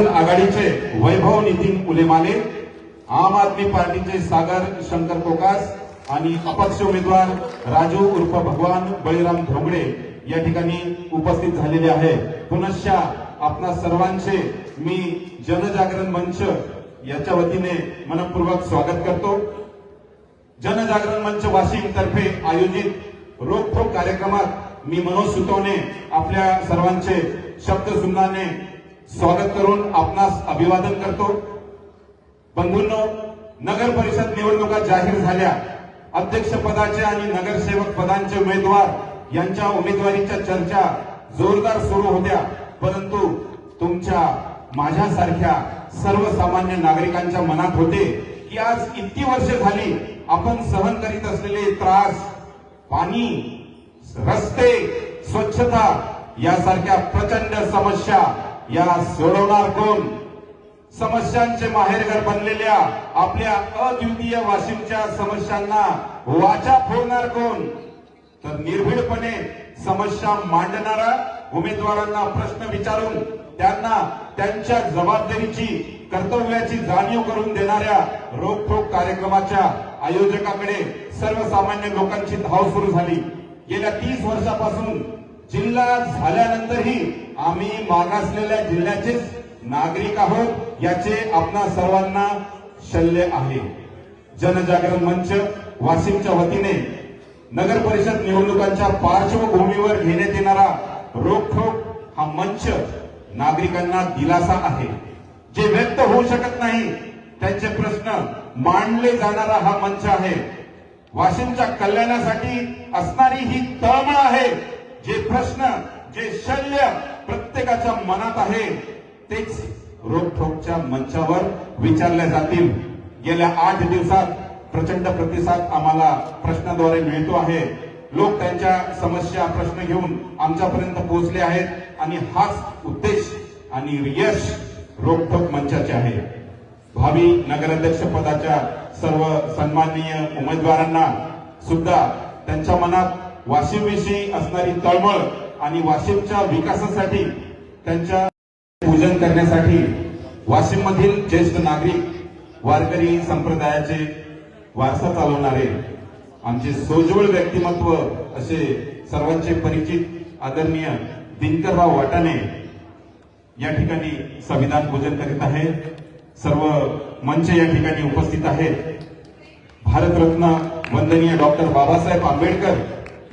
आघाडीचे वैभव नितीन उलेमाले, आम आदमी पार्टीचे सागर शंकर कोकास आणि अपक्ष उमेदवार राजू उर्फ भगवान बळीराम धोंगडे या ठिकाणी उपस्थित झालेले आहे। पुनश्च आपणा सर्वांचे मी जनजागरण मंच याच्या वतीने मनपूर्वक स्वागत करतो। जनजागरण मंच वाशिम तर्फे आयोजित रोखोक कार्यक्रमात मी मनोज सुतवणे आपल्या सर्वांचे शब्दसुमनाने स्वागत करून आपणास अभिवादन करतो। बंधूंनो, नगर परिषद निवडणुका जाहीर झाल्या। अध्यक्ष पदाचे आणि नगरसेवक पदांचे उमेदवार यांच्या उमेदवारीच्या चर्चा जोरदार सुरू होत्या, परंतु तुमच्या माझ्यासारख्या सर्वसामान्य नागरिकांच्या मनात होते की आज इतकी वर्षे झाली आपण सहन करीत असलेले त्रास, पाणी, रस्ते, स्वच्छता यासारख्या प्रचंड समस्या या सोडवणार कोण? समस्यांचे माहेरघर बनलेल्या आपल्या अद्वितीय वाशिमच्या समस्यांना वाचा फोडणार कोण? तर निर्भीडपणे समस्या मांडणारा, उमेदवारांना प्रश्न विचारून त्यांना त्यांच्या जबाबदारीची, कर्तव्याची जाणीव करून देणाऱ्या रोखोक कार्यक्रमाच्या आयोजकाकडे सर्वसामान्य लोकांची धाव सुरू झाली। गेल्या 30 वर्षापासून जिल्हा झाल्यानंतरही आम्ही मागासलेल्या जिल्ह्याचेच नागरिक आहोत याचे आपणा सर्वांना शल्य आहे। जनजागरण मंच वाशिमच्या वतीने नगर परिषद निवडणुकांच्या पार्श्वभूमीवर घेण्यात येणारा रोखोक हा मंच नागरिकांना दिलासा आहे। जे व्यक्त होऊ शकत नाही त्यांचे प्रश्न मांडले जाणारा हा मंच आहे। वाशिमच्या कल्याणासाठी असणारी ही तळमळ आहे। जे प्रश्न, जे शल्य प्रत्येकाच्या मनात आहे तेच रोखोकच्या मंचावर विचारले जातील। गेल्या 8 दिवसात प्रचंड प्रतिसाद आम्हाला प्रश्नाद्वारे मिळतो आहे। लोक त्यांच्या समस्या, प्रश्न घेऊन आमच्यापर्यंत पोहोचले आहेत आणि हाच उद्देश आणि यश रोखोक मंचाचे आहे। भावी नगराध्यक्ष पदाच्या सर्व सन्माननीय उमेदवारांना सुद्धा त्यांच्या मनात वाशिमविषयी असणारी तळमळ आणि वाशिमच्या विकासासाठी त्यांच्या पूजन करण्यासाठी वाशिम मधील ज्येष्ठ नागरिक, वारकरी संप्रदायाचे वारसा चालवणारे आमचे सोज्वळ व्यक्तिमत्व असे सर्वांचे परिचित आदरणीय दिनकरराव वाटाणे या ठिकाणी संविधान पूजन करीत आहेत। सर्व मंच या ठिकाणी उपस्थित आहेत। भारतरत्न वंदनीय डॉक्टर बाबासाहेब आंबेडकर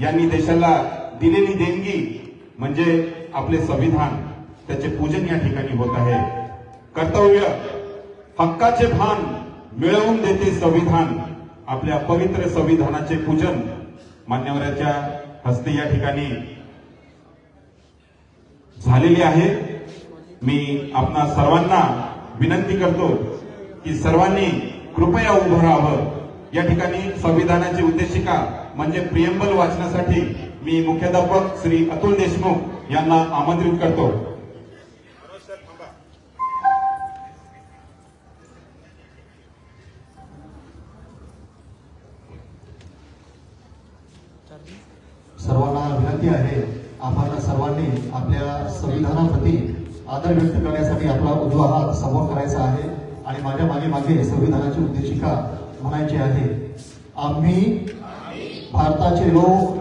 यांनी देशाला दिलेली देणगी म्हणजे आपले संविधान, त्याचे पूजन या ठिकाणी होत आहे। कर्तव्य, हक्काचे भान मिळवून देते संविधान। आपल्या पवित्र संविधानाचे पूजन मान्यवरांच्या हस्ते या ठिकाणी झालेले आहे। मी आपणा सर्वांना विनंती करतो की सर्वांनी कृपया उभं राहावं। या ठिकाणी संविधानाची उद्देशिका म्हणजे प्रियम्बल वाचनासाठी मी मुख्याध्यापक श्री अतुल देशमुख यांना आमंत्रित करतो। सर्वांना विनंती आहे, आपण सर्वांनी आपल्या संविधानाप्रती आदर व्यक्त करण्यासाठी आपला उजवा हात समोर करायचा आहे आणि माझ्या मागे संविधानाची उद्देशिका म्हणायची आहे। आम्ही भारताचे लोक,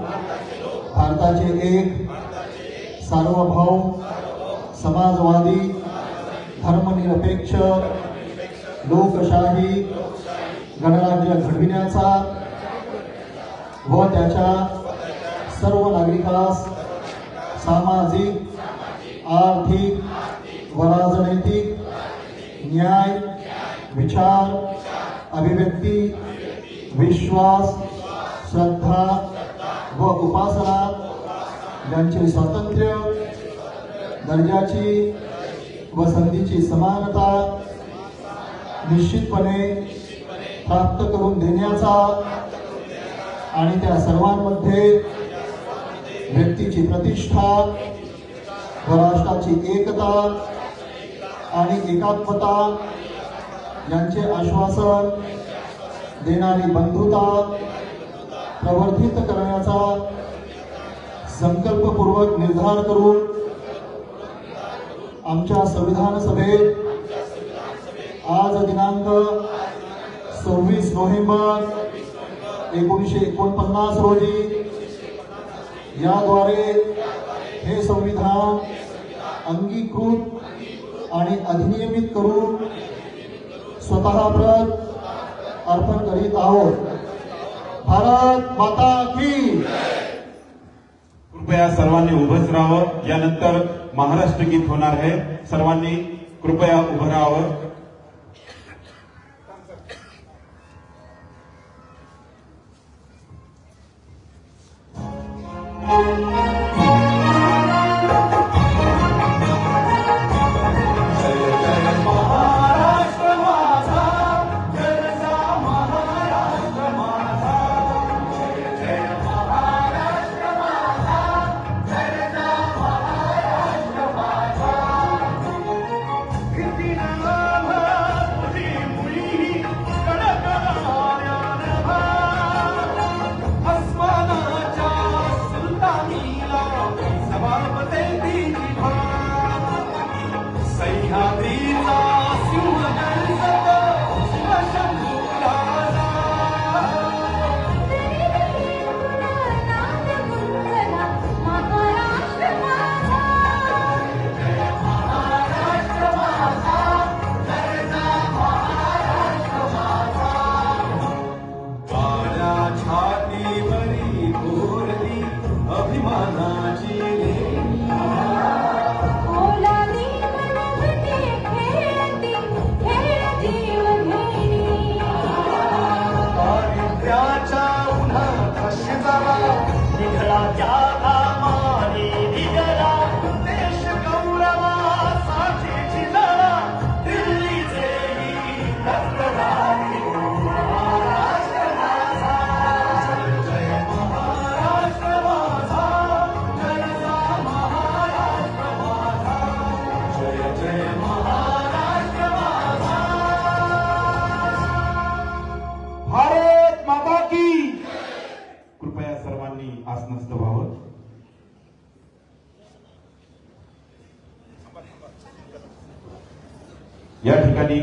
भारताचे एक सार्वभौम, समाजवादी, धर्मनिरपेक्ष, लोकशाही गणराज्य घडविण्याचा व त्याच्या सर्व नागरिकांस सामाजिक, आर्थिक व राजनैतिक न्याय, विचार, अभिव्यक्ती, विश्वास, श्रद्धा व उपासना यांचे स्वातंत्र्य, दर्जाची व संधीची समानता निश्चितपणे प्राप्त करून देण्याचा आणि त्या सर्वांमध्ये व्यक्तीची प्रतिष्ठा व राष्ट्राची एकता आणि एकात्मता यांचे आश्वासन देणारी बंधुता प्रवर्धित करण्याचा संकल्पपूर्वक निर्धार करून आमच्या संविधान सभेत आज दिनांक 26 नोव्हेंबर 1949 रोजी याद्वारे हे संविधान अंगीकृत आणि अधिनियमित करून स्वतः प्रत अर्पण करीत आहोत. भारत माता की. कृपया सर्वांनी उभंच राहावं. यानंतर महाराष्ट्र गीत होणार आहे. सर्वांनी कृपया उभं राहावं. आसनस्थ व्हावं. या ठिकाणी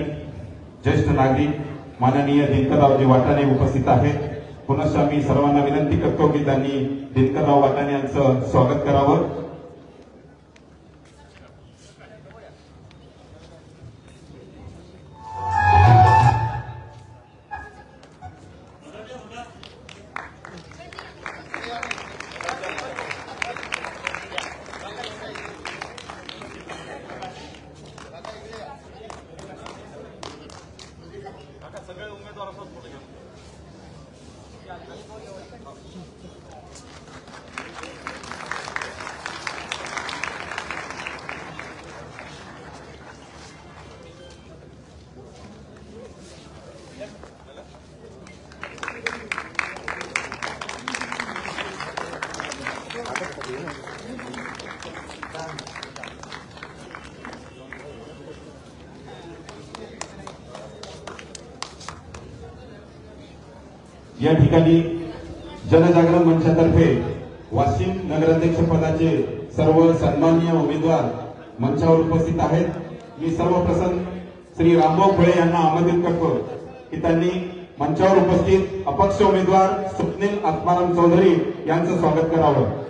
ज्येष्ठ नागरिक माननीय दिनकररावजी वाटाणे उपस्थित आहेत. पुनश्च मी सर्वांना विनंती करतो की त्यांनी दिनकरराव वाटाणे यांचं स्वागत करावं. या ठिकाणी जनजागरण मंचातर्फे वाशिम नगराध्यक्ष पदाचे सर्व सन्माननीय उमेदवार मंचावर उपस्थित आहेत. मी सर्वप्रथम श्री रामभाऊ फळे यांना आमंत्रित करतो की त्यांनी मंचावर उपस्थित अपक्ष उमेदवार स्वप्नील आत्माराम चौधरी यांचं स्वागत करावं.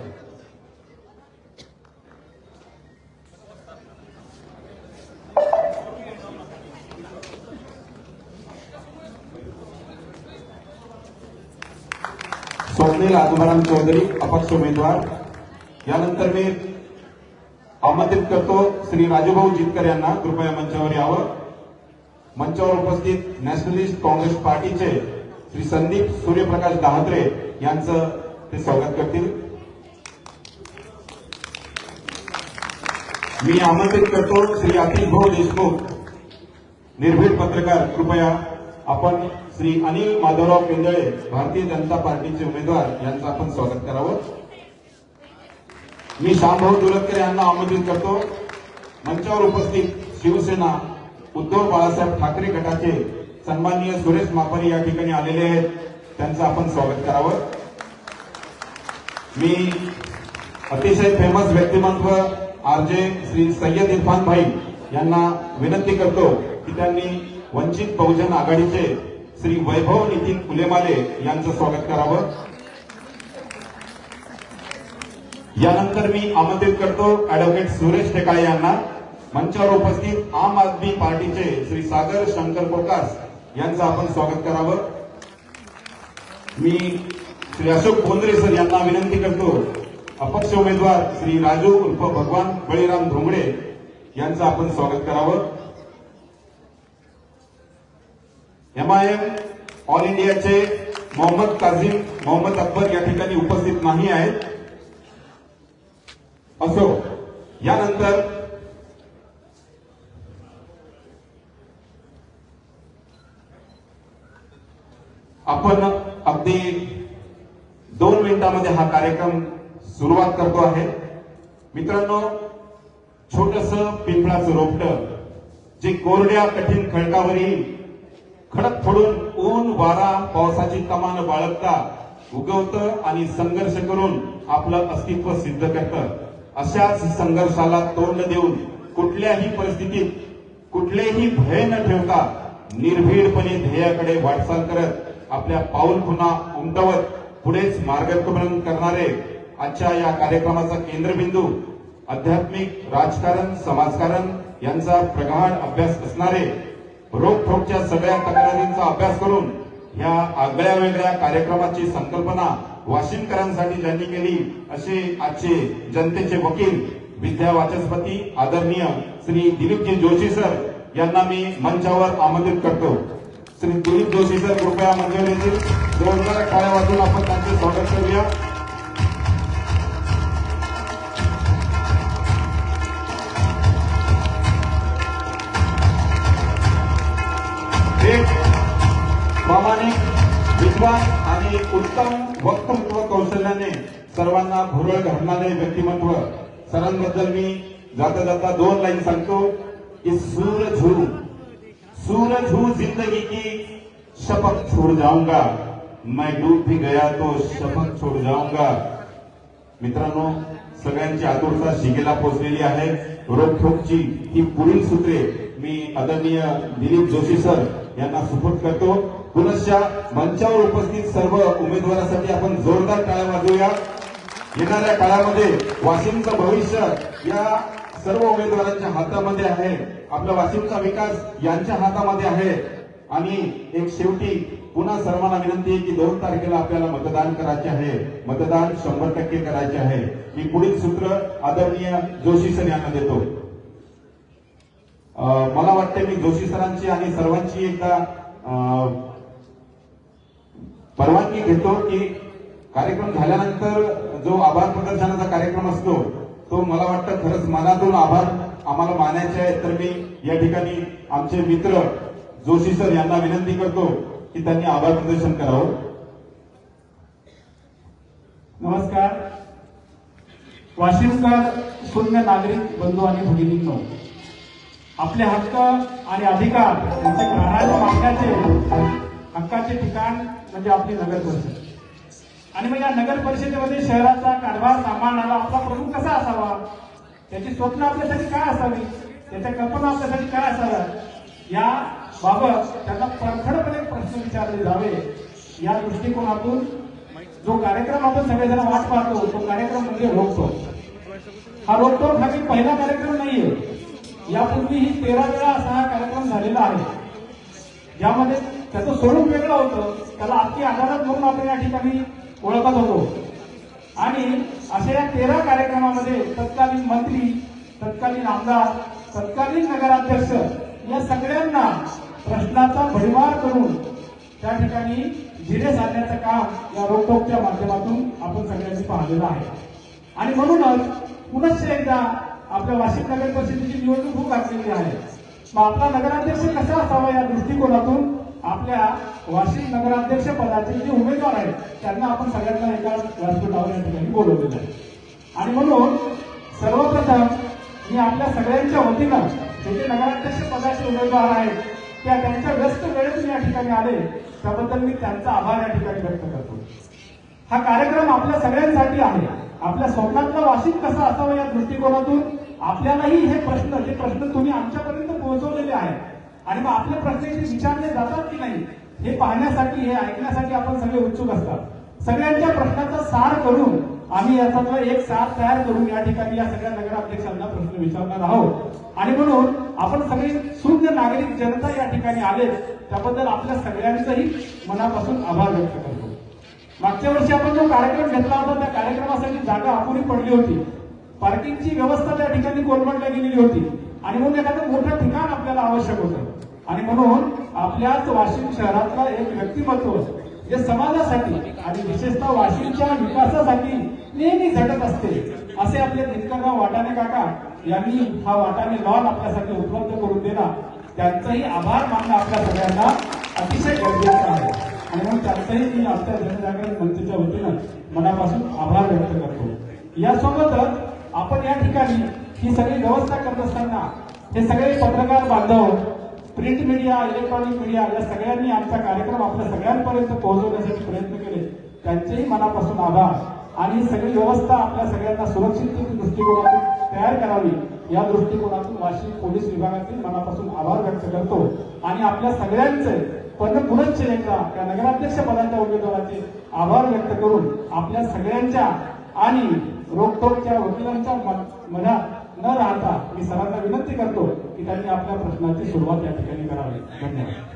स्वप्नील आत्माराम चौधरी अपक्ष उमेदवार. यानंतर मी आमंत्रित करतो श्री राजूभाऊ जितकर यांना कृपया मंचावर यावं. मंचावर उपस्थित नॅशनलिस्ट काँग्रेस पार्टीचे श्री संदीप सूर्यप्रकाश दाहत्रे यांचं ते स्वागत करतील. मी आमंत्रित करतो श्री आतिश भाऊ देशमुख निर्भीड पत्रकार. कृपया आपण श्री अनिल माधवराव केंदळे भारतीय जनता पार्टीचे उमेदवार यांचं आपण स्वागत करावं. मी श्यामभाऊ दुलतकर यांना आमंत्रित करतो. मंचावर उपस्थित शिवसेना उद्धव बाळासाहेब ठाकरे गटाचे सन्माननीय सुरेश मापारी या ठिकाणी आलेले आहेत. त्यांचं आपण स्वागत करावं. मी अतिशय फेमस व्यक्तिमत्व आरजे श्री सय्यद इरफान भाई यांना विनंती करतो की त्यांनी वंचित बहुजन आघाडीचे श्री वैभव नितीन उलेमाले यांचं स्वागत करावं। यानंतर मी आमंत्रित करतो ऍडव्होकेट सुरेश टेकाळे यांना। मंचावर उपस्थित आम आदमी पार्टीचे श्री सागर शंकर कोकास यांचं आपण स्वागत करावं। मी श्री अशोक बोंद्रे सर यांना विनंती करतो अपक्ष उमेदवार श्री राजू उर्फ भगवान बळीराम धोंगडे यांचं आपण स्वागत करावं। एमआयएम ऑल इंडियाचे मोहम्मद काझिम मोहम्मद अकबर या ठिकाणी उपस्थित नाही आहेत। असो, यानंतर आपण अगदी 2 मिनिटांमध्ये हा कार्यक्रम सुरुवात करतो आहे। मित्रांनो, छोटंसं पिंपळाचं रोपटं जे कोरड्या कठीण खडकावरही खडक फोडून ऊन वारा पावसाची कमान बाळगता उगवतं आणि संघर्ष करून आपलं अस्तित्व सिद्ध करतं। अशाच संघर्षाला तोंड देऊन कुठल्याही परिस्थितीत कुठलेही भय न ठेवता निर्भीडपणे ध्येयाकडे वाटचाल करत आपल्या पाऊल खुणा उमटवत पुढेच मार्गक्रमण करणारे आजच्या या कार्यक्रमाचा केंद्रबिंदू आध्यात्मिक राजकारण समाजकारण यांचा प्रगाढ अभ्यास असणारे रोखोकच्या सगळ्या तक्रारींचा अभ्यास करून या आगळ्या वेगळ्या कार्यक्रमाची संकल्पना वाशिमकरांसाठी ज्यांनी केली असे आजचे जनतेचे वकील विद्या वाचस्पती आदरणीय श्री दिलीपजी जोशी सर यांना मी मंचावर आमंत्रित करतो। श्री दिलीप जोशी सर कृपया मंचावर येतील। जोरदार टाळ्या वाजवून आपण त्यांचे स्वागत करूया। एक प्रामाणिक विद्वान आणि उत्तम वक्तृत्व कौशल्याने सर्वांना भुरळ घालणारे व्यक्तिमत्व सरांबद्दल मी जाता जाता 2 लाईन सांगतो की सूरज हूं जिंदगी की शपथ छोड़ जाऊंगा, मैं डूब भी गया तो शपथ छोड़ जाऊंगा। मित्रांनो, सगळ्यांची आतुरता शिगेला पोहोचलेली आहे। रोखोकची ही पुढील सूत्रे मी आदरणीय दिलीप जोशी सर यांना सुपूर्द करतो। पुनश्च मंचावर उपस्थित सर्व उमेदवारांसाठी आपण जोरदार टाळ्या वाजवूया। येणाऱ्या काळामध्ये वाशिमचं भविष्य या सर्व उमेदवारांच्या हातामध्ये आहे। आपला वाशिमचा विकास यांच्या हातामध्ये आहे। आणि एक शेवटी पुन्हा सर्वांना विनंती आहे की 2 तारखेला आपल्याला मतदान करायचे आहे। मतदान 100% करायचे आहे। मी पुढील सूत्र आदरणीय जोशी सर यांना देतो। मला वाटते मी जोशी सरांची आणि सर्वांची एकदा परवानगी घेतो की कार्यक्रम झाल्यानंतर जो आभार प्रदर्शनाचा कार्यक्रम असतो तो मला वाटतं खरंच मनातून आभार आम्हाला मानायचे आहे। तर मी या ठिकाणी आमचे मित्र जोशी सर यांना विनंती करतो की त्यांनी आभार प्रदर्शन करावं। नमस्कार। वाशिमकर शून्य नागरिक बंधू आणि भगिनींनो, आपले हक्क आणि अधिकार यांचे प्राणाच्या मागण्याचे हक्काचे ठिकाण म्हणजे आपली नगर परिषद। आणि मग या नगर परिषदेमध्ये शहराचा कारभार सांभाळणारा आपला प्रमुख कसा असावा, त्याची स्वप्न आपल्यासाठी काय असावी, त्याच्या कल्पना आपल्यासाठी काय असाव्या, या बाबत त्यांना परखडपणे प्रश्न विचारले जावे। या दृष्टिकोनातून जो कार्यक्रम आपण सगळेजण वाट पाहतो तो कार्यक्रम म्हणजे रोखोक। हा रोखोक हा काही पहिला कार्यक्रम नाहीये। यापूर्वीही 13 वेळा असा हा कार्यक्रम झालेला आहे, ज्यामध्ये त्याचं स्वरूप वेगळं होतं। त्याला आजची अदालत म्हणून आपण या ठिकाणी ओळखत होतो। आणि अशा या 13 कार्यक्रमामध्ये तत्कालीन मंत्री, तत्कालीन आमदार, तत्कालीन नगराध्यक्ष या सगळ्यांना प्रश्नाचा भडीमार करून त्या ठिकाणी जिरे साधण्याचं काम या रोखोकच्या माध्यमातून आपण सगळ्यांनी पाहिलेलं आहे। आणि म्हणूनच पुनश्च एकदा आपल्या वाशिम नगर परिषदेची निवडणूक होऊ घातलेली आहे। मग आपला नगराध्यक्ष कसा असावा या दृष्टिकोनातून आपल्या वाशिम नगराध्यक्ष पदाचे जे उमेदवार आहेत त्यांना आपण सगळ्यांना एका व्यासपीठावर या ठिकाणी बोलवलेलं आहे। आणि म्हणून सर्वप्रथम मी आपल्या सगळ्यांच्या वतीनं जे नगराध्यक्ष पदाचे उमेदवार आहेत त्या त्यांच्या व्यस्त वेळेतून या ठिकाणी आले त्याबद्दल मी त्यांचा आभार या ठिकाणी व्यक्त करतो। हा कार्यक्रम आपल्या सगळ्यांसाठी आहे। आपल्या स्वप्नातला वाशिम कसा असावा या दृष्टिकोनातून आपल्यालाही हे प्रश्न तुम्ही आमच्यापर्यंत पोहोचवलेले आहेत आणि मग आपले प्रश्न इथे विचारले जातात की नाही हे पाहण्यासाठी, हे ऐकण्यासाठी आपण सगळे उत्सुक असतात. सगळ्यांच्या प्रश्नाचा सार करून आम्ही याचा एक सार तयार करून या ठिकाणी या सगळ्या नगराध्यक्षांना प्रश्न विचारणार आहोत आणि म्हणून आपण सगळे शून्य नागरिक जनता या ठिकाणी आले त्याबद्दल आपल्या सगळ्यांचंही मनापासून आभार व्यक्त करतो. मागच्या वर्षी आपण जो कार्यक्रम घेतला होता त्या कार्यक्रमासाठी जागा अपुरी पडली होती, पार्किंगची व्यवस्था त्या ठिकाणी कोलमडल्या गेलेली होती आणि म्हणून एखादं मोठं ठिकाण आपल्याला आवश्यक होतं आणि म्हणून आपल्याच वाशिम शहरातला एक व्यक्तिमत्व जे समाजासाठी आणि विशेषतः वाशिमच्या विकासासाठी नेहमी झटत असते असे आपले दिनकरराव वाटाणे काका यांनी हा वाटाणे लॉन आपल्यासाठी उपलब्ध करून दिला. त्यांचाही आभार मानणं आपल्या सगळ्यांना अतिशय गरजेचं आहे आणि म्हणून त्यांचाही मी आपल्या जनजागरण मंचच्या वतीनं मनापासून आभार व्यक्त करतो. यासोबतच आपण या ठिकाणी ही सगळी व्यवस्था करत असताना हे सगळे पत्रकार बांधव, प्रिंट मीडिया, इलेक्ट्रॉनिक मीडिया या सगळ्यांनी आमचा कार्यक्रम आपल्या सगळ्यांपर्यंत पोहोचवण्यासाठी प्रयत्न केले, त्यांचेही मनापासून आभार. आणि सगळी व्यवस्था आपल्या सगळ्यांना सुरक्षित दृष्टिकोनातून तयार करावी या दृष्टिकोनातून वाशिम पोलीस विभागातील मनापासून आभार व्यक्त करतो आणि आपल्या सगळ्यांचे पुनश्च एकदा त्या नगराध्यक्ष पदाच्या उमेदवाराचे आभार व्यक्त करून आपल्या सगळ्यांच्या आणि रोखोकच्या वकिलांच्या मनात न राहता मी सरांना विनंती करतो की त्यांनी आपल्या प्रश्नाची सुरुवात या ठिकाणी करावी. धन्यवाद.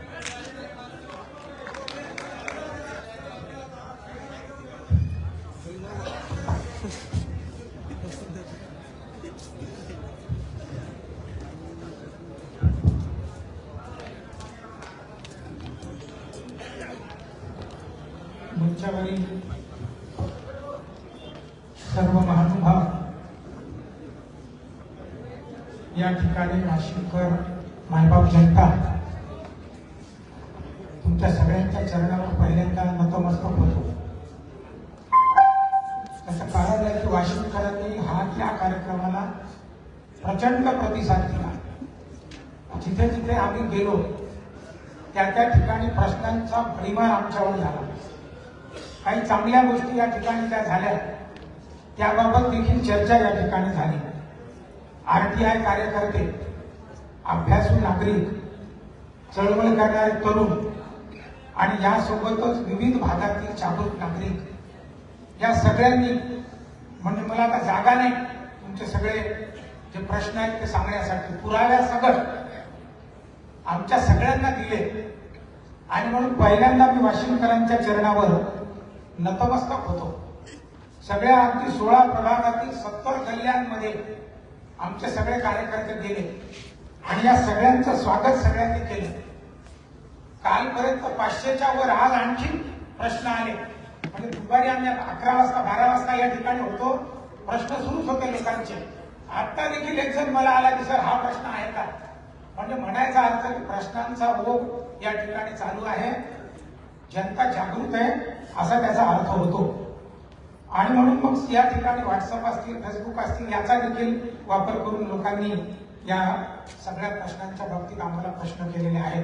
मंचावरील सर्व महानुभाव, या ठिकाणी वाशिमकर, मायबाप जनता, तुमच्या सगळ्यांच्या चरणावर पहिल्यांदा नतमस्तक होतो. त्याचं कारण आहे की वाशिमकरांनी या कार्यक्रमाला प्रचंड प्रतिसाद दिला. जिथे जिथे आम्ही गेलो त्या त्या ठिकाणी प्रश्नांचा भडीमार आमच्यावर झाला. काही चांगल्या गोष्टी या ठिकाणी ज्या झाल्या त्याबाबत देखील चर्चा या ठिकाणी झाली. आरटीआय कार्यकर्ते, अभ्यासू नागरिक, चळवळ करणारे तरुण आणि यासोबतच विविध भागातील जागृत नागरिक या सगळ्यांनी, म्हणजे मला आता जागा नाही तुमचे सगळे जे प्रश्न आहेत ते सांगण्यासाठी, पुराव्यासकट आमच्या सगळ्यांना दिले आणि म्हणून पहिल्यांदा मी वाशिमकरांच्या चरणावर नतमस्तक होतो. सगळ्या अगदी 16 प्रभागातील 70 गल्ल्यांमध्ये आमचे सगळे कार्यकर्ते गेले आणि या सगळ्यांचं स्वागत सगळ्यांनी केलं. कालपर्यंत 500च्या वर, आज आणखी प्रश्न आले. म्हणजे दुपारी आम्ही 11 वाजता 12 वाजता या ठिकाणी होतो, प्रश्न सुरूच होते लोकांचे. आता देखील एक जण मला आला की सर हा प्रश्न आहे का, म्हणजे म्हणायचा अर्थ की प्रश्नांचा ओघ या ठिकाणी चालू आहे, जनता जागृत आहे असा त्याचा अर्थ होतो. आणि म्हणून मग या ठिकाणी व्हॉट्सअप असतील, फेसबुक असतील याचा देखील वापर करून लोकांनी या सगळ्या प्रश्नांच्या बाबतीत आम्हाला प्रश्न केलेले आहेत.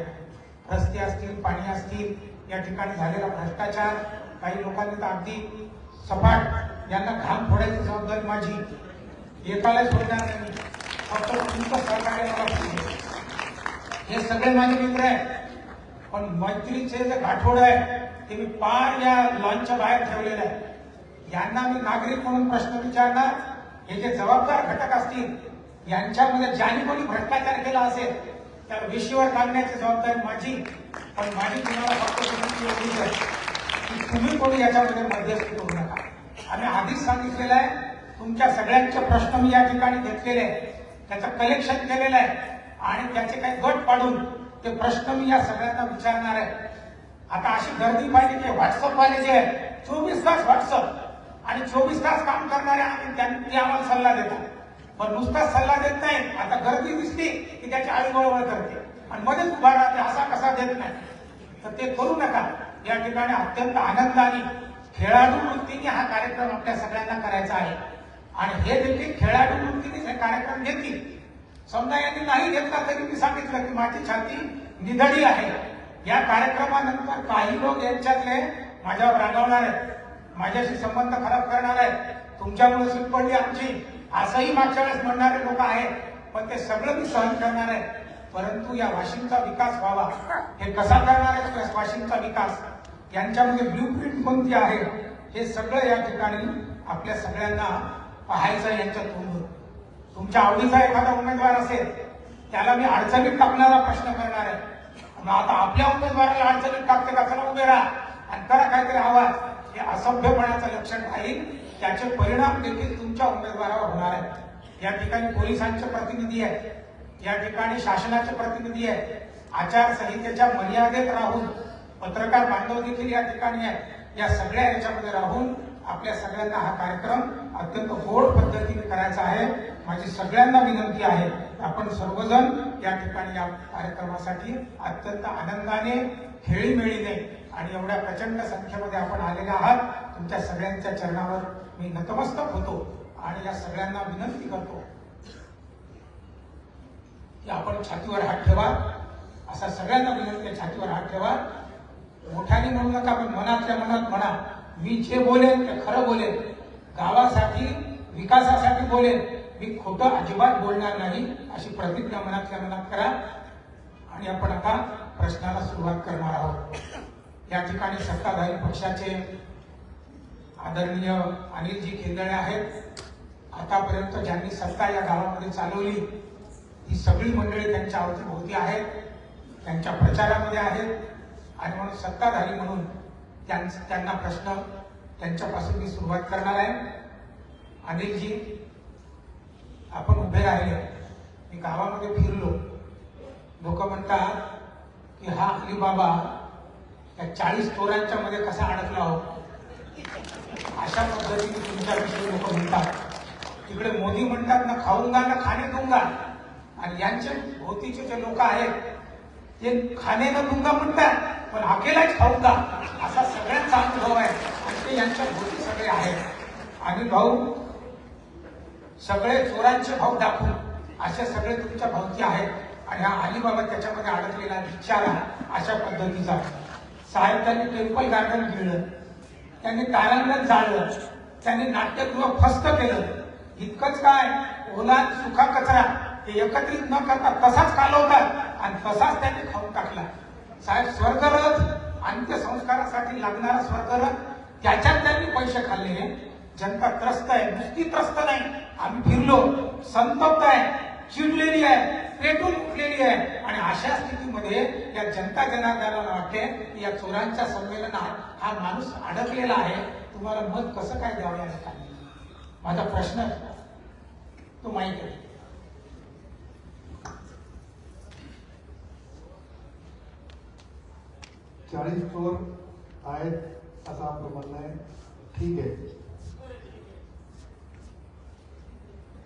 रस्ते असतील, पाणी असतील, या ठिकाणी झालेला भ्रष्टाचार, काही लोकांनी तर अगदी सपाट यांना घाम फोडायची जबाबदारी माझी, एकाला सोडणार नाही, फक्त तुमचं सहकार्य मला पाहिजे. हे सगळे माझे मित्र आहेत, पण मैत्रीचे जे गाठोड आहे ते मी पार या लॉनच्या बाहेर ठेवलेलं आहे. यांना मी नागरिक म्हणून प्रश्न विचारणार. हे जे जबाबदार घटक असतील यांच्यामध्ये ज्यांनी कोणी भ्रष्टाचार केला असेल त्याला विषयावर काढण्याची जबाबदारी माझी, पण माझी तुम्हाला फक्त विनंती एवढीच आहे की तुम्ही कोणी याच्यामध्ये मध्यस्थी करू नका. आम्ही आधीच सांगितलेलं आहे, तुमच्या सगळ्यांचे प्रश्न मी या ठिकाणी घेतलेले आहे, त्याचं कलेक्शन केलेलं आहे आणि त्याचे काही गट पाडून ते प्रश्न मी या सगळ्यांना विचारणार आहे. आता अशी गर्दी पाहिजे की व्हॉट्सअपवाले जे आहे 24 तास व्हॉट्सअप आणि 24 तास काम करणारे आणि ते आम्हाला सल्ला देतात, पण नुसताच सल्ला देत नाही. आता गर्दी दिसली की त्याची आळीबळवळ करते आणि मध्येच उभा राहते, असा कसा देत नाही. तर ते करू नका. या ठिकाणी अत्यंत आनंदाने खेळाडू वृत्तीने हा कार्यक्रम आपल्या सगळ्यांना करायचा आहे आणि हे देखील खेळाडू वृत्तीने हे कार्यक्रम घेतील. समजा यांनी नाही घेतला तरी मी सांगितलं की माझी छाती निधडी आहे. या कार्यक्रमानंतर काही लोक यांच्यातले माझ्यावर रागावणार आहेत, माझ्याशी संबंध खराब करणार आहेत, तुमच्यामुळे सुट पडली आमची, असंही मागच्या वेळेस म्हणणारे लोक आहेत, पण ते सगळं मी सहन करणार आहे. परंतु या वाशिमचा विकास व्हावा, हे कसा करणार आहे वाशिमचा विकास, यांच्यामध्ये ब्ल्यूप्रिंट कोणती आहे, हे सगळं या ठिकाणी आपल्या सगळ्यांना पाहायचं आहे. यांच्या तोंडून तुमच्या आवडीचा एखादा उमेदवार असेल, त्याला मी अडचणीत टाकणारा प्रश्न करणार आहे. मग आता आपल्या उमेदवाराला अडचणीत टाकते का, चला उभे राहा आणि करा काहीतरी आवाज, हे असभ्यपणाचं लक्षण राहील. त्याचे परिणाम देखील तुमच्या उमेदवारावर होणार आहेत. या ठिकाणी पोलिसांचे प्रतिनिधी आहेत, या ठिकाणी शासनाचे प्रतिनिधी आहेत, आचारसंहितेच्या मर्यादेत राहून पत्रकार बांधव देखील या ठिकाणी आहेत. या सगळ्या याच्यामध्ये राहून आपल्या सगळ्यांना हा कार्यक्रम अत्यंत गोड पद्धतीने करायचा आहे. माझी सगळ्यांना विनंती आहे, आपण सर्वजण या ठिकाणी या कार्यक्रमासाठी अत्यंत आनंदाने, खेळीमेळीने आणि एवढ्या प्रचंड संख्येमध्ये आपण आलेले आहात. तुमच्या सगळ्यांच्या चरणावर मी नतमस्तक होतो आणि या सगळ्यांना विनंती करतो की आपण छातीवर हात ठेवा. असा सगळ्यांना विनंती आहे, छातीवर हात ठेवा. मोठ्याने म्हणू नका, पण मनातल्या मनात म्हणा, मी जे बोलेन ते खरं बोलेन, गावासाठी विकासासाठी बोलेन, मी खोटं अजिबात बोलणार नाही, अशी प्रतिज्ञा मनातल्या मनात करा. आणि आपण आता प्रश्नाला सुरुवात करणार आहोत. या ठिकाणी सत्ताधारी पक्षाचे आदरणीय अनिलजी खिंदळे आहेत. आतापर्यंत ज्यांनी सत्ता या गावामध्ये चालवली, ही सगळी मंडळी त्यांच्या अवतीभोवती आहेत, त्यांच्या प्रचारामध्ये आहेत. आणि म्हणून सत्ताधारी म्हणून त्यांना प्रश्न त्यांच्यापासून मी सुरुवात करणार आहे. अनिलजी, आपण उभे राहिले, मी गावामध्ये फिरलो, लोक म्हणतात की हा अलीबाबा त्या 40 चोरांच्या मध्ये कसा अडकला हो, अशा पद्धतीने तुमच्याविषयी लोक म्हणतात. तिकडे मोदी म्हणतात ना खाऊंगा ना खाणे दूंगा, आणि यांच्या भोवतीचे जे लोक आहेत ते खाणे न दूंगा म्हणतात, पण अकेलाच खाऊंगा, असा सगळ्यांचा अनुभव आहे. आणि ते यांच्या भोवती सगळे आहेत. आणि भाऊ, सगळे चोरांचे भाऊ दाखवून असे सगळे तुमच्या भोवती आहेत. आणि हा अलीबाबा त्याच्यामध्ये अडकलेला बिचारा अशा पद्धतीचा. साहेब, त्यांनी टेम्पल गार्डन गिळलं, त्यांनी तारांगण जाळलं, त्यांनी नाट्यगृह फस्त केलं. इतकंच काय, ओला सुखा कचरा हे एकत्रित न करता तसाच कालवतात आणि तसाच त्यांनी खाऊन टाकला. साहेब, स्वर्गरथ, अंत्यसंस्कारासाठी लागणारा स्वर्गरथ, त्याच्यात त्यांनी पैसे खाल्ले. जनता त्रस्त आहे, नुसती त्रस्त नाही, आम्ही फिरलो, संतप्त आहे, चिडलेली आहे, पेटून उठलेली आहे. आणि अशा स्थितीमध्ये या जनता जनार्दनाला वाटते की या चोरांच्या संमेलनात हा माणूस अडकलेला आहे, तुम्हाला मत कसं काय द्यावं या ठिकाणी. माझा प्रश्न तो माहिती आहे. 40 चोर आहेत असं आपलं म्हणणं आहे, ठीक आहे.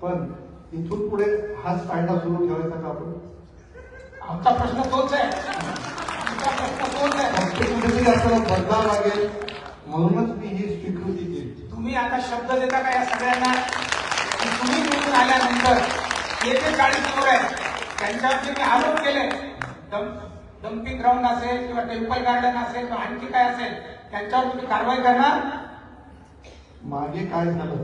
पण इथून पुढे हाच कायदा सुरू ठेवायचा का आपण? आमचा प्रश्न तोच आहे, आमचा प्रश्न तोच आहे. कुठेतरी आपल्याला बदलाव लागेल, म्हणूनच मी ही स्वीकृती केली. तुम्ही आता शब्द देता का या सगळ्यांना की तुम्ही निवडून आल्यानंतर हे जे 40 चोर आहेत त्यांच्यावरती मी आरोप केले, डम्पिंग ग्राउंड असेल किंवा टेम्पल गार्डन असेल किंवा आणखी काय असेल, त्यांच्यावर तुम्ही कारवाई करणार? मागे काय झालं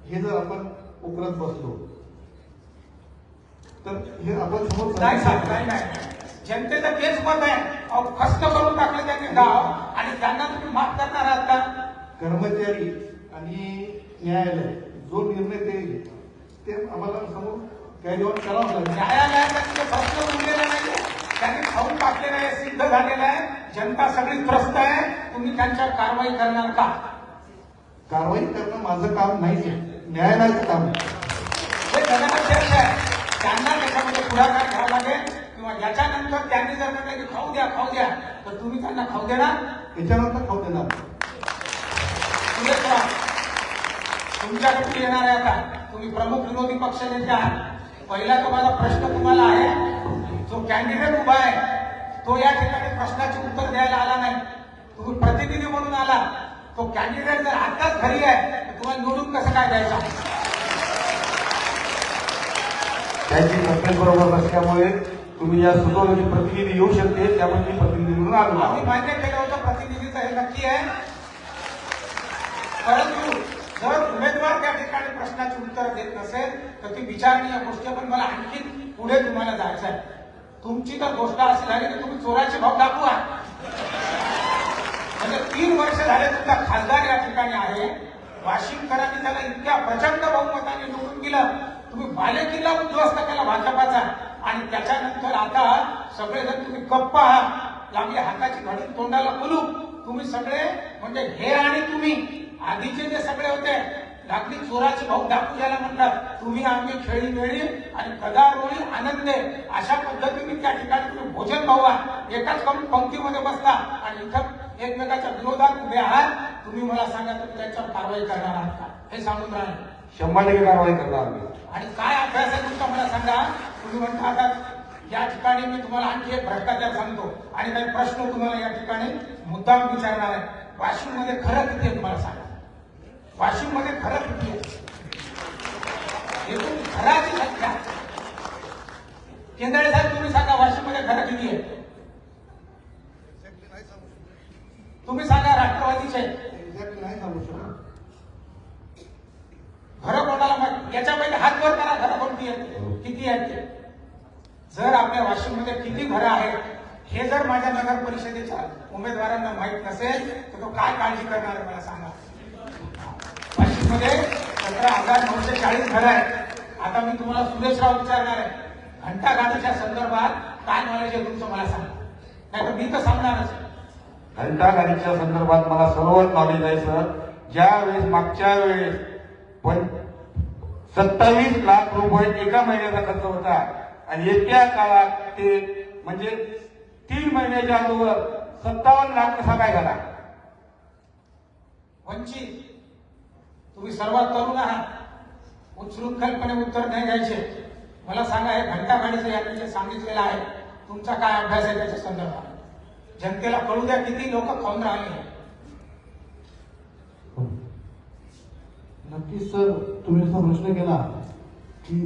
हे जर आपण उकरत बसलो तर हे आपण समोर नाही साहेब, नाही. जनतेचं तेच मत आहे. अहो, खस्त करून टाकलं त्यांनी गाव आणि त्यांना तुम्ही माफ करणार आहात का? कर्मचारी आणि न्यायालय जो निर्णय देईल ते आम्हाला समोर कॅरी करावं लागेल. न्यायालयाचा तिथे प्रश्न उरलेला नाहीये, त्यांनी खाऊन टाकलेला आहे, सिद्ध झालेला आहे. जनता सगळी त्रस्त आहे, तुम्ही त्यांच्यावर कारवाई करणार का? कारवाई करणं माझं काम नाही, न्यायालयाचं काम आहे. हे धनाध्यक्ष आहे, त्यांना त्याच्यामध्ये पुढाकार घ्यावा लागेल. किंवा याच्यानंतर त्यांनी जर म्हटलं की खाऊ द्या, तर तुम्ही त्यांना खाऊ देणार? याच्यानंतर खाऊ देणार. तुमच्याकडे येणार आहे आता, तुम्ही प्रमुख विरोधी पक्ष नेते आहात. पहिला तो माझा प्रश्न तुम्हाला आहे, जो कॅन्डिडेट उभा आहे तो या ठिकाणी प्रश्नाचे उत्तर द्यायला आला नाही, तुम्ही प्रतिनिधी म्हणून आला. तो कॅन्डिडेट जर आताच घरी आहे तर तुम्हाला निवडून कसं काय द्यायचा? त्याची तब्येत बरोबर नसल्यामुळे तुम्ही या सुचवलेली प्रतिनिधी येऊ शकते, त्यामुळे मी प्रतिनिधी म्हणून आलो. आम्ही मान्य केलं होतं प्रतिनिधीचं हे नक्की आहे, परंतु जर उमेदवार त्या ठिकाणी प्रश्नाची उत्तर देत नसेल तर ती विचारणीय गोष्ट आहे, पण मला आणखी पुढे तुम्हाला जायचं आहे. तुमची तर गोष्ट अशी झाली की तुम्ही चोराचे भाव दाखवा. म्हणजे 3 वर्ष झाले तुमचा खासदार या ठिकाणी आहे. वाशिमकरांनी त्याला इतक्या प्रचंड बहुमताने निवडून दिलं. तुम्ही बालेकिल्ला उद्ध्वस्त केला भाजपाचा आणि त्याच्यानंतर आता सगळेजण तुम्ही गप्प आहात. आपल्या हाताची घडी तोंडाला कुलूप. तुम्ही सगळे म्हणजे हे आणि तुम्ही आधीचे जे सगळे होते लागली चोराचे भाऊ दाखवू ज्याला म्हणतात, तुम्ही आम्ही खेळी मेळी आणि गदारोळी आनंदे अशा पद्धतीने त्या ठिकाणी तुम्ही भोजन भाऊ एकाच पंक्तीमध्ये बसता आणि इथं एकमेकाच्या विरोधात उभे आहात. तुम्ही मला सांगा तुम्ही त्यांच्यावर कारवाई करणार आहात का? हे सांगून राहिले. 100% कारवाई करणार आम्ही. आणि काय अभ्यास आहे तुमचा मला सांगा. तुम्ही म्हणता आता या ठिकाणी मी तुम्हाला आणखी एक भ्रष्टाचार सांगतो आणि काही प्रश्न तुम्हाला या ठिकाणी मुद्दाम विचारणार आहे. वाशिम मध्ये खरं किती आहे तुम्हाला सांगा. वाशिम मध्ये खरं किती आहे? एकूण घराची संख्या. केंद्रे साहेब तुम्ही सांगा वाशिम मध्ये घरं किती आहे? तुम्ही सांगा. राष्ट्रवादीचे एक्झॅक्ट नाही सांगू शकत. घरं कोणाला माहिती? याच्यापैकी हात वर करा. घरं कोणती आहेत, किती आहेत ते? जर आपल्या वाशिम मध्ये किती घरं आहेत हे जर माझ्या नगर परिषदेच्या उमेदवारांना माहित नसेल तर तो काय काळजी करणार आहे मला सांगा. वाशिम मध्ये 17,940 घरं आहेत. आता मी तुम्हाला सुरेशराव विचारणार आहे, घंटा गाडीच्या संदर्भात काय नॉलेज आहे तुमचं मला सांगा. नाही तर मी तर सांगणारच. घंटा गाडीच्या संदर्भात मला सर्व नॉलेज आहे सर. ज्यावेळेस मागच्या वेळेस 27 लाख रुपये एका महिन्याचा खर्च होता आणि एका काळात ते म्हणजे 3 महिन्याच्या अगोदर 57 लाख कसा काय झाला? वंचित तुम्ही सर्वात तरुण आहात. उचलूनखलपणे उत्तर नाही द्यायचे. मला सांगा हे घंटा गाडीचं यांनी जे सांगितलेलं आहे तुमचा काय अभ्यास आहे त्याच्या संदर्भात? जनतेला कळू द्या किती लोक खाऊन राहिले. नक्कीच सर, तुम्ही असा प्रश्न केला की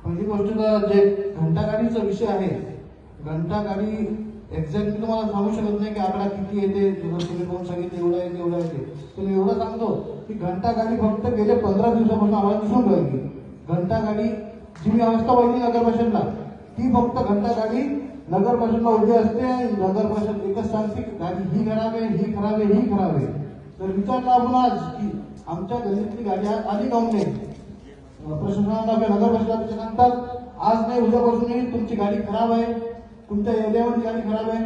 पहिली गोष्ट तर जे घंटागाडीचा विषय आहे, घंटागाडी एक्झॅक्टली तुम्हाला सांगू शकत नाही की आकडा किती येते. जसं तुम्ही कोण सांगितलं एवढा येते एवढा येते. तर मी एवढं सांगतो की घंटागाडी फक्त गेले 15 दिवसापासून आम्हाला दिसून राहिली. घंटागाडी जी मी अवस्था पाहिली नगर परिषदला, ती फक्त घंटागाडी नगर परिषदला उभी असते. नगर परिषद एकच सांगते की गाडी ही खराब आहे, ही खराब आहे, ही खराब आहे. तर विचारला आपण आज की आमच्या गल्लीतली गाडी आली काऊन नाही. प्रशासनाला नगर परिषदेच्या नंतर आज नाही उद्यापासूनही तुमची गाडी खराब आहे, तुमच्या एरियावरची गाडी खराब आहे.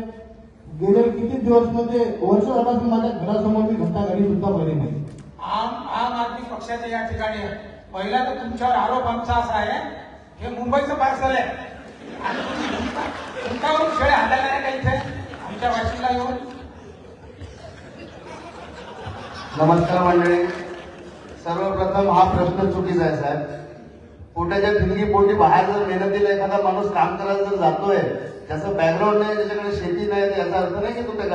गेले किती दिवस म्हणजे वर्ष झाल्यापासून माझ्या घरासमोर मी घंटा गाडी सुद्धा पाहिली नाही. आम आदमी पक्षाच्या या ठिकाणी आहे. पहिला तर तुमच्यावर आरोप आमचा असा आहे हे मुंबईचं पार्सल आहे आणि तुमच्यावरून शेळे हातायला नाही का इथे आमच्या वाशिमला येऊन. नमस्कार मंडळी. सर्वप्रथम हा प्रश्न चुकीचा आहे साहेब. पोटाच्या ठिणगी पोटी बाहेर जर मेहनतीला एखादा माणूस काम करायला जर जातोय, त्याचं बॅकग्राऊंड नाही, त्याच्याकडे शेती नाही, याचा अर्थ नाही की तो त्या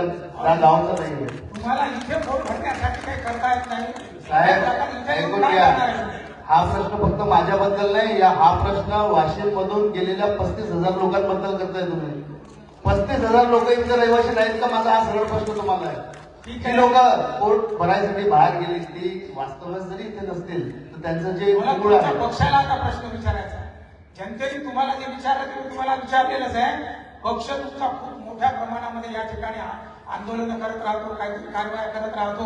गावचा नाही. तुम्हाला इथे पोट भरण्यासाठी काही करता येत नाही साहेब ऐकून घ्या. हा प्रश्न फक्त माझ्याबद्दल नाही, हा प्रश्न वाशिम मधून गेलेल्या 35,000 लोकांबद्दल करताय तुम्ही. 35,000 लोक इथे रहिवाशी नाहीत का? माझा हा सरळ प्रश्न तुम्हाला आहे. ती लोक पोट भरायसाठी बाहेर गेली, ती वास्तवात जरी इथे नसतील तर त्यांचं जे मूळ आहे. पक्षाला आता प्रश्न विचारायचा आहे. जनतेने तुम्हाला जे विचारलं ते तुम्हाला विचारलेलंच आहे. पक्ष तुमचा खूप मोठ्या प्रमाणामध्ये या ठिकाणी आंदोलन करत राहतो, काहीतरी कारवाया करत राहतो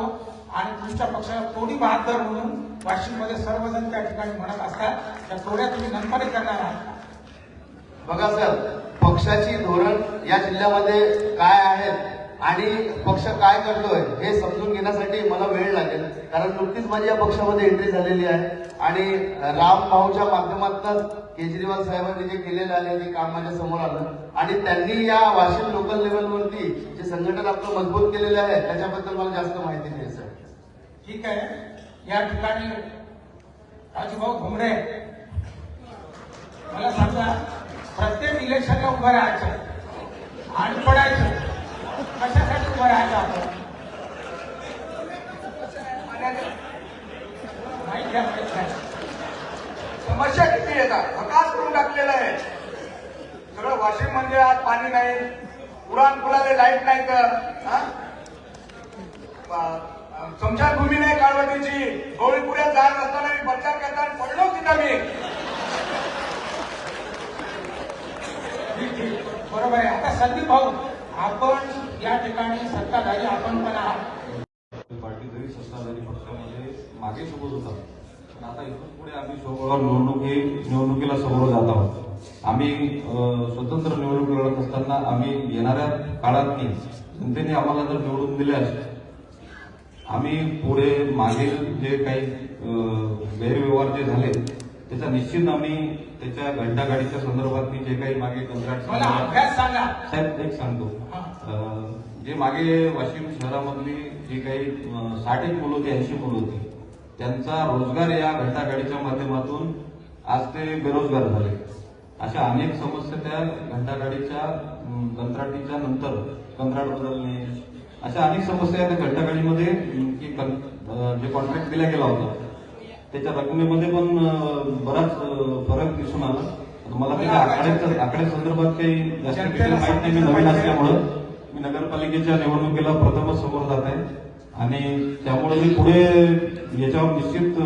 आणि तुमच्या पक्षाला तोडी बहादर म्हणून वाशिममध्ये सर्वजण त्या ठिकाणी म्हणत असतात. त्या तोड्या तुम्ही नंतरही करणार आहात. बघा सर, पक्षाची धोरण या जिल्ह्यामध्ये काय आहेत आणि पक्ष काय करतोय हे समजून घेण्यासाठी मला वेळ लागेल. कारण नुकतीच माझी या पक्षामध्ये एंट्री झालेली आहे आणि राम भाऊच्या माध्यमातून केजरीवाल साहेबांनी जे केलेलं आहे ते काम माझ्या समोर आलं आणि त्यांनी या वाशिम लोकल लेवलवरती जे संघटन आपलं मजबूत केलेलं आहे त्याच्याबद्दल मला जास्त माहिती नाही सर. ठीक आहे. या ठिकाणी राजूभाऊ घुमरे मला सांगा, प्रत्येक इलेक्शनला उभं राहायचं आणि पडायचं. कशासाठी उभं राहायचं आपण? माहिती घ्या. समस्या किती येतात, हकास करून टाकलेलं आहे सगळं. वाशिम म्हणजे आज पाणी नाही, उडान पुलाले लाईट नाही तर स्मशानभूमी नाही काळवतीची. गवळीपुऱ्यात जात असताना मी प्रचार करताना पडलो तिथं मी. ठीक. बरोबर आहे. आता संदीप भाऊ, आपण या ठिकाणी सत्ताधारी आपण पण आहात. पार्टी जरी सत्ताधारी पक्षामध्ये मागे सोबत होता, पण आता इथून पुढे आम्ही सोबत निवडणुकीला समोर जात आहोत. आम्ही स्वतंत्र निवडणूक लढत असताना आम्ही येणाऱ्या काळात जनतेने आम्हाला जर निवडून दिल्यास आम्ही पुढे मागील जे काही गैरव्यवहार जे झाले त्याचा निश्चित आम्ही त्याच्या घंटागाडीच्या संदर्भात जे काही मागे कंत्राट मला अभ्यास सांगा. साहेब एक सांगतो, जे मागे वाशिम शहरामधली जी काही 60 मुलं होती, 80 मुलं होती, त्यांचा रोजगार या घंटागाडीच्या माध्यमातून आज ते बेरोजगार झाले. अशा अनेक समस्या त्या घंटागाडीच्या कंत्राटीच्या नंतर कंत्राट बदलणे, अशा अनेक समस्या त्या घंटागाडीमध्ये जे कॉन्ट्रॅक्ट दिला गेला होता त्याच्या रकमेमध्ये पण बराच फरक दिसून आला. मला त्याच्या आकड्या संदर्भात काही जास्त डिटेल माहित नाही. मी नवीन असल्यामुळं मी नगरपालिकेच्या निवडणुकीला प्रथमच समोर जात आहे आणि त्यामुळे मी पुढे याच्यावर निश्चित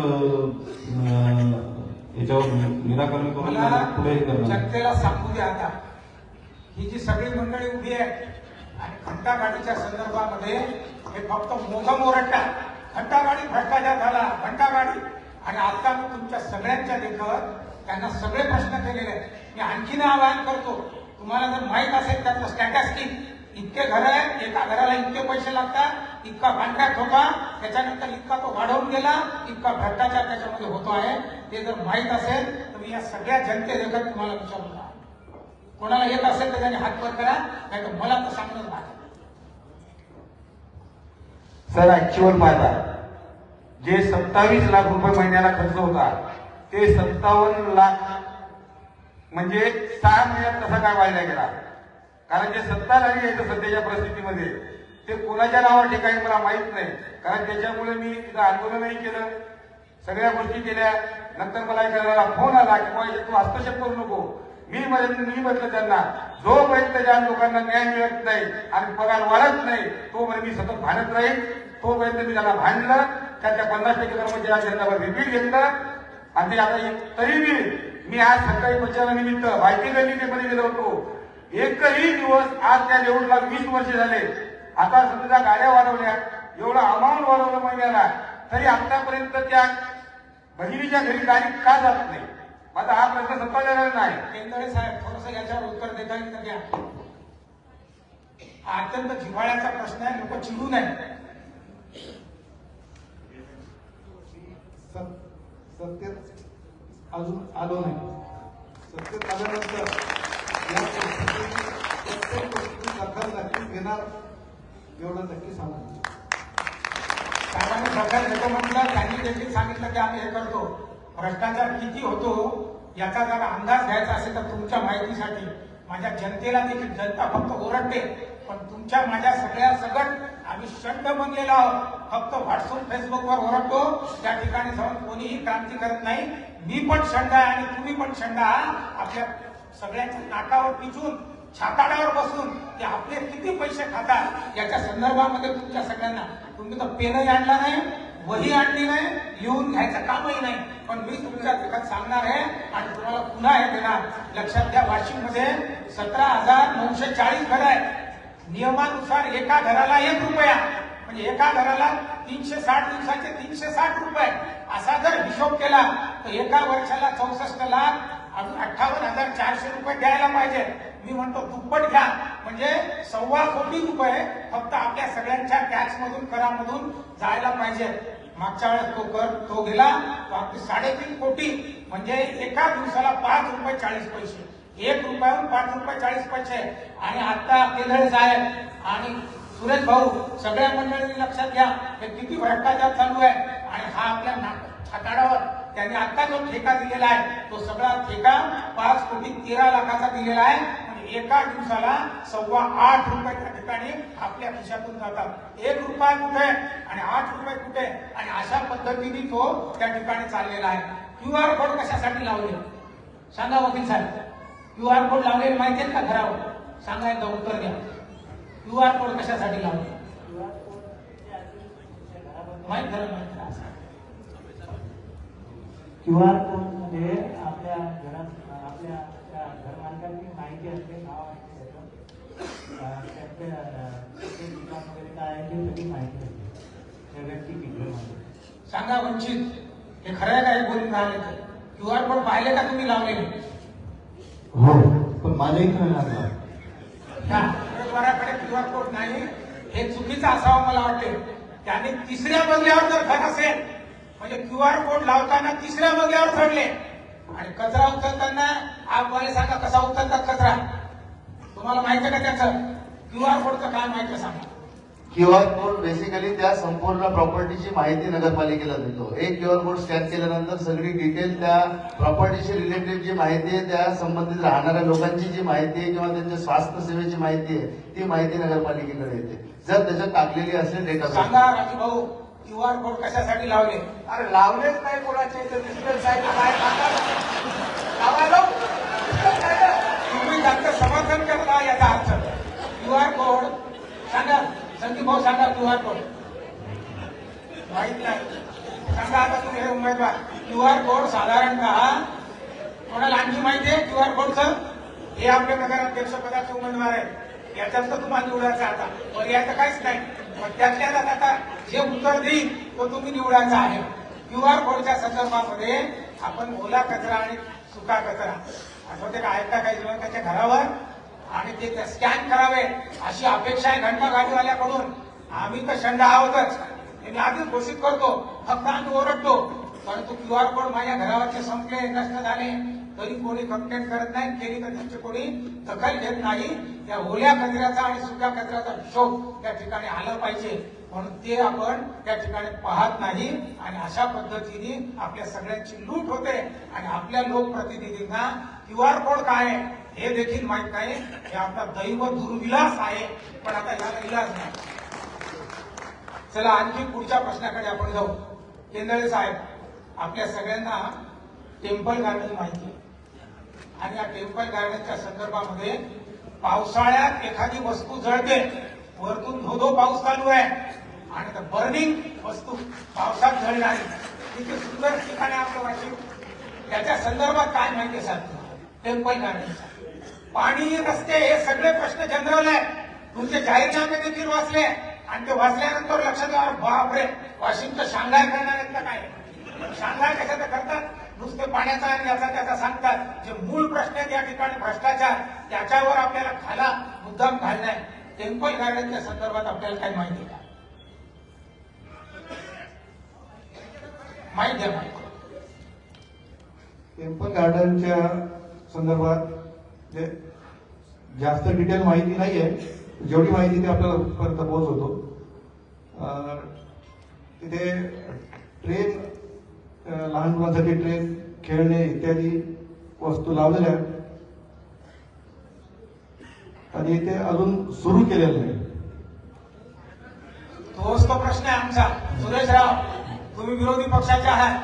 याच्यावर निराकरण करून पुढे करणार. जनतेला सांगू द्या आता, ही जी सगळी मंडळी उभी आहे आणि घंटागाडीच्या संदर्भामध्ये हे फक्त मोठं मोरट्टा घंटागाडी भ्रष्टाचार झाला, घंटागाडी. आणि आता मी तुमच्या सगळ्यांच्या देखत त्यांना सगळे प्रश्न केलेले आहेत. मी आणखीन आवाहन करतो, तुम्हाला जर माहीत असेल त्यातलं स्टॅटिस्टिक, इतके घर आहेत, एका घराला इतके पैसे लागतात, इतका कॉन्ट्रॅक्ट होता, त्याच्यानंतर इतका तो वाढवून गेला, इतका भ्रष्टाचार त्याच्यामध्ये होतो आहे, ते जर माहीत असेल तर मी या सगळ्या जनतेदेखत तुम्हाला विचारतो. कोणाला येत असेल तर त्यांनी हात वर करा, नाही तर मला तर सांगणं लागेल. सर, ऍक्च्युअल पाहता जे 27 लाख रुपये महिन्याला खर्च होता ते 57 लाख म्हणजे 6 महिन्यात कसा काय वाढला गेला. कारण जे सत्ताधारी आहेत सध्याच्या परिस्थितीमध्ये ते कोणाच्या नावा ठिकाणी मला माहित नाही. कारण त्याच्यामुळे मी तिथं आंदोलनही केलं, सगळ्या गोष्टी केल्या. नंतर मला एखाद्याला फोन आला की बाबा तू हस्तक्षेप करू नको. मी म्हटलं त्यांना, जोपर्यंत ज्या लोकांना न्याय मिळत नाही आणि पगार वाढत नाही तोपर्यंत मी सतत भांडत राहील. तोपर्यंत मी त्यांना भांडलं, त्याच्या 50% कर्मचाऱ्यांवर रिपीट घेतलं आणि ते आता तरी मी आज सकाळी प्रचारानिमित्त भारतीय गल्लीमध्ये गेलो होतो. एकही दिवस आज त्या निवडणुकीला 20 वर्ष झाले. आता समजा गाड्या वाढवल्या, एवढं अमाऊंट वाढवलं महिन्याला, तरी आतापर्यंत त्या बहिणीच्या घरी गाडी का जात नाही. माझा हा प्रश्न सत्ताधाऱ्यांना नाही. केंद्रे साहेब, थोडंसं याच्यावर उत्तर देता येईल तर द्या. हा अत्यंत जिव्हाळ्याचा प्रश्न आहे, लोक चिडू नये. सत्तेत अजून आलो नाही. सत्तेत आल्यानंतर या प्रत्येक गोष्टीची दखल नक्कीच घेणार, एवढं नक्की सांगू. साहेबांनी दखल घेतो म्हटलं, त्यांनी देखील सांगितलं की आम्ही हे करतो. भ्रष्टाचार किती होतो याचा जर अंदाज घ्यायचा असेल तर तुमच्या माहितीसाठी माझ्या जनतेला देखील, जनता फक्त ओरडते पण तुमच्या माझ्या सगळ्या सगट आम्ही शंड बनलेलो आहोत. फक्त व्हॉट्सअप फेसबुकवर ओरडतो, त्या ठिकाणी जाऊन कोणीही क्रांती करत नाही. मी पण शंड आहे आणि तुम्ही पण शंड आहात. आपल्या सगळ्यांच्या नाकावर पिचून, छाताडावर बसून ते आपले किती पैसे खातात याच्या संदर्भामध्ये तुमच्या सगळ्यांना, तुम्ही तर पेनही आणला नाही, वही आणली नाही, लिहून घ्यायचं कामही नाही. पण मी तुमच्या देखत सांगणार आहे आणि तुम्हाला पुन्हा हे देणार. लक्षात घ्या, वाशिममध्ये 17,940 घर आहेत. नियमानुसार एका घराला 1 रुपया, म्हणजे एका घराला 360 दिवसाचे 360 रुपये असा जर हिशोब केला तर एका वर्षाला 64 लाख अजून 58,400 रुपये द्यायला पाहिजे. मी म्हणतो दुप्पट घ्या, म्हणजे 1.25 कोटी रुपये फक्त आपल्या सगळ्यांच्या टॅक्समधून, करामधून जायला पाहिजे. मागच्या वेळेस तो कर तो गेला, तो अगदी 3.5 कोटी, म्हणजे एका दिवसाला 5 रुपये 40 पैसे, 1 रुपयाहून 5 रुपये 40 पैसे. आणि आता केंद्रे साहेब आणि सुरेश भाऊ, सगळ्या मंडळींनी लक्षात घ्या, हे किती भ्रष्टाचार चालू आहे. आणि हा आपल्या छाताडावर त्यांनी आता जो ठेका दिलेला आहे तो सगळा ठेका 5 कोटी 13 लाखाचा दिलेला आहे. म्हणजे एका दिवसाला 8.25 रुपये त्या ठिकाणी आपल्या खिशातून जातात. 1 रुपया कुठे आणि 8 रुपये कुठे, आणि अशा पद्धतीने तो त्या ठिकाणी चाललेला आहे. QR कोड कशासाठी लावले सांगा वकील साहेब? QR कोड लावलेले माहिती आहेत का घरावर? सांगा, उत्तर द्या. QR कोड कशासाठी लावले? माहीत झालं असं. QR कोड मध्ये आपल्या घरात आपल्या घरमालकांची माहिती असते, नाव असते, त्याचं दुकान वगैरे काय आहे ते सगळी माहिती असते त्या व्यक्ती पिक्चरमध्ये. सांगा वंचित हे खरं आहे का हे बोलून राहिले तर QR कोड पाहिले का तुम्ही लावलेले? हो, पण माझ्या इथं नाही लागला. उमेदवाराकडे QR कोड नाही हे चुकीचं असावं मला वाटते. त्याने तिसऱ्या मजल्यावर जर घर असेल म्हणजे QR कोड लावताना तिसऱ्या मजल्यावर चढले आणि कचरा उचलताना आपल्याला सांगा कसा उचलतात कचरा, तुम्हाला माहिती आहे का त्याचं QR कोडचं काय माहिती सांगा. QR कोड बेसिकली त्या संपूर्ण प्रॉपर्टीची माहिती नगरपालिकेला देतो. एक QR कोड स्कॅन केल्यानंतर सगळी डिटेल त्या प्रॉपर्टीशी रिलेटेड जी माहिती आहे, त्या संबंधित राहणाऱ्या लोकांची जी माहिती आहे किंवा त्यांच्या स्वास्थ्य सेवेची माहिती आहे ती माहिती नगरपालिकेकडे येते. जर त्याच्यात टाकलेली असेल डेटा. सांगा राजू भाऊ QR कोड कशासाठी लावले? अरे लावलेच नाही कोणाचे तर डिस्टन्स आहे काय लावायला तुम्ही त्यांचं समर्थन करता याचा अर्थ QR कोड सांगा. संदीप भाऊ सांगा QR कोड माहित नाही. सांगा आता तुम्ही हे उमेदवार QR कोड साधारणतः कोणाला आणखी माहिती आहे QR कोडचं? हे आपल्या नगराध्यक्ष पदाचे उमेदवार आहे, याच्यात तर तुम्हाला निवडायचं आता पर्याय तर काहीच नाही. पण त्यातल्या आता जे उत्तर देईल तो तुम्ही निवडायचा आहे. QR कोडच्या संदर्भामध्ये आपण ओला कचरा आणि सुका कचरा आठवते का ऐकता काही जण त्याच्या घरावर आणि ते स्कॅन करावे अशी अपेक्षा आहे घंटा गाडीवाल्याकडून. आम्ही तर शंड आहोतच, मी आधीच घोषित करतो, फक्त आम्ही ओरडतो. परंतु QR कोड माझ्या घरावरचे संपले नष्ट झाले तरी कोणी कंप्लेंट करत नाही, केली तर त्यांची कोणी दखल घेत नाही. त्या ओल्या कचऱ्याचा आणि सुक्या कचऱ्याचा हिशोब त्या ठिकाणी आला पाहिजे म्हणून ते आपण त्या ठिकाणी पाहत नाही आणि अशा पद्धतीने आपल्या सगळ्यांची लूट होते आणि आपल्या लोकप्रतिनिधींना QR कोड काय आहे हे देखील माहित नाही. हे आपला दैव दुर्विलास आहे, पण आता याला इलाज नाही. चला आणखी पुढच्या प्रश्नाकडे आपण जाऊ. केंद्रे साहेब, आपल्या सगळ्यांना टेम्पल गार्डन माहिती आहे आणि या टेम्पल गार्डनच्या संदर्भामध्ये पावसाळ्यात एखादी वस्तू जळते, वरतून धोधो पाऊस चालू आहे आणि बर्निंग वस्तू पावसात जळणारी तिथे सुंदर ठिकाणे आपलं वाशिम, याच्या संदर्भात काय माहिती सांगतो टेम्पल गार्डनचा? पाणी, रस्ते हे सगळे प्रश्न जनरल आहे. तुमचे जाहीरनामे देखील वाचले आणि ते वाचल्यानंतर लक्षात आलं बापरे वाशिमचं शांघाय करणार आहेत का काय? शांघाय कशाचं करतात? नुसते पाण्याचा आणि याचा त्याचा सांगतात. जे मूळ प्रश्न आहेत या ठिकाणी भ्रष्टाचार, त्याच्यावर आपल्याला खाला मुद्दाम घालणार. टेम्पल गार्डनच्या संदर्भात आपल्याला काय माहिती का? माहिती आहे माहिती. टेम्पल गार्डनच्या संदर्भात जास्त डिटेल माहिती नाहीये. जेवढी माहिती ती आपल्याला पर्यंत पोहोचवतो. तिथे ट्रेन, लहान मुलांसाठी ट्रेन, खेळणे इत्यादी वस्तू लावलेल्या आणि ते अजून सुरू केलेलं नाही. तोच तो प्रश्न आहे आमचा. सुरेशराव, तुम्ही विरोधी पक्षाचे आहात,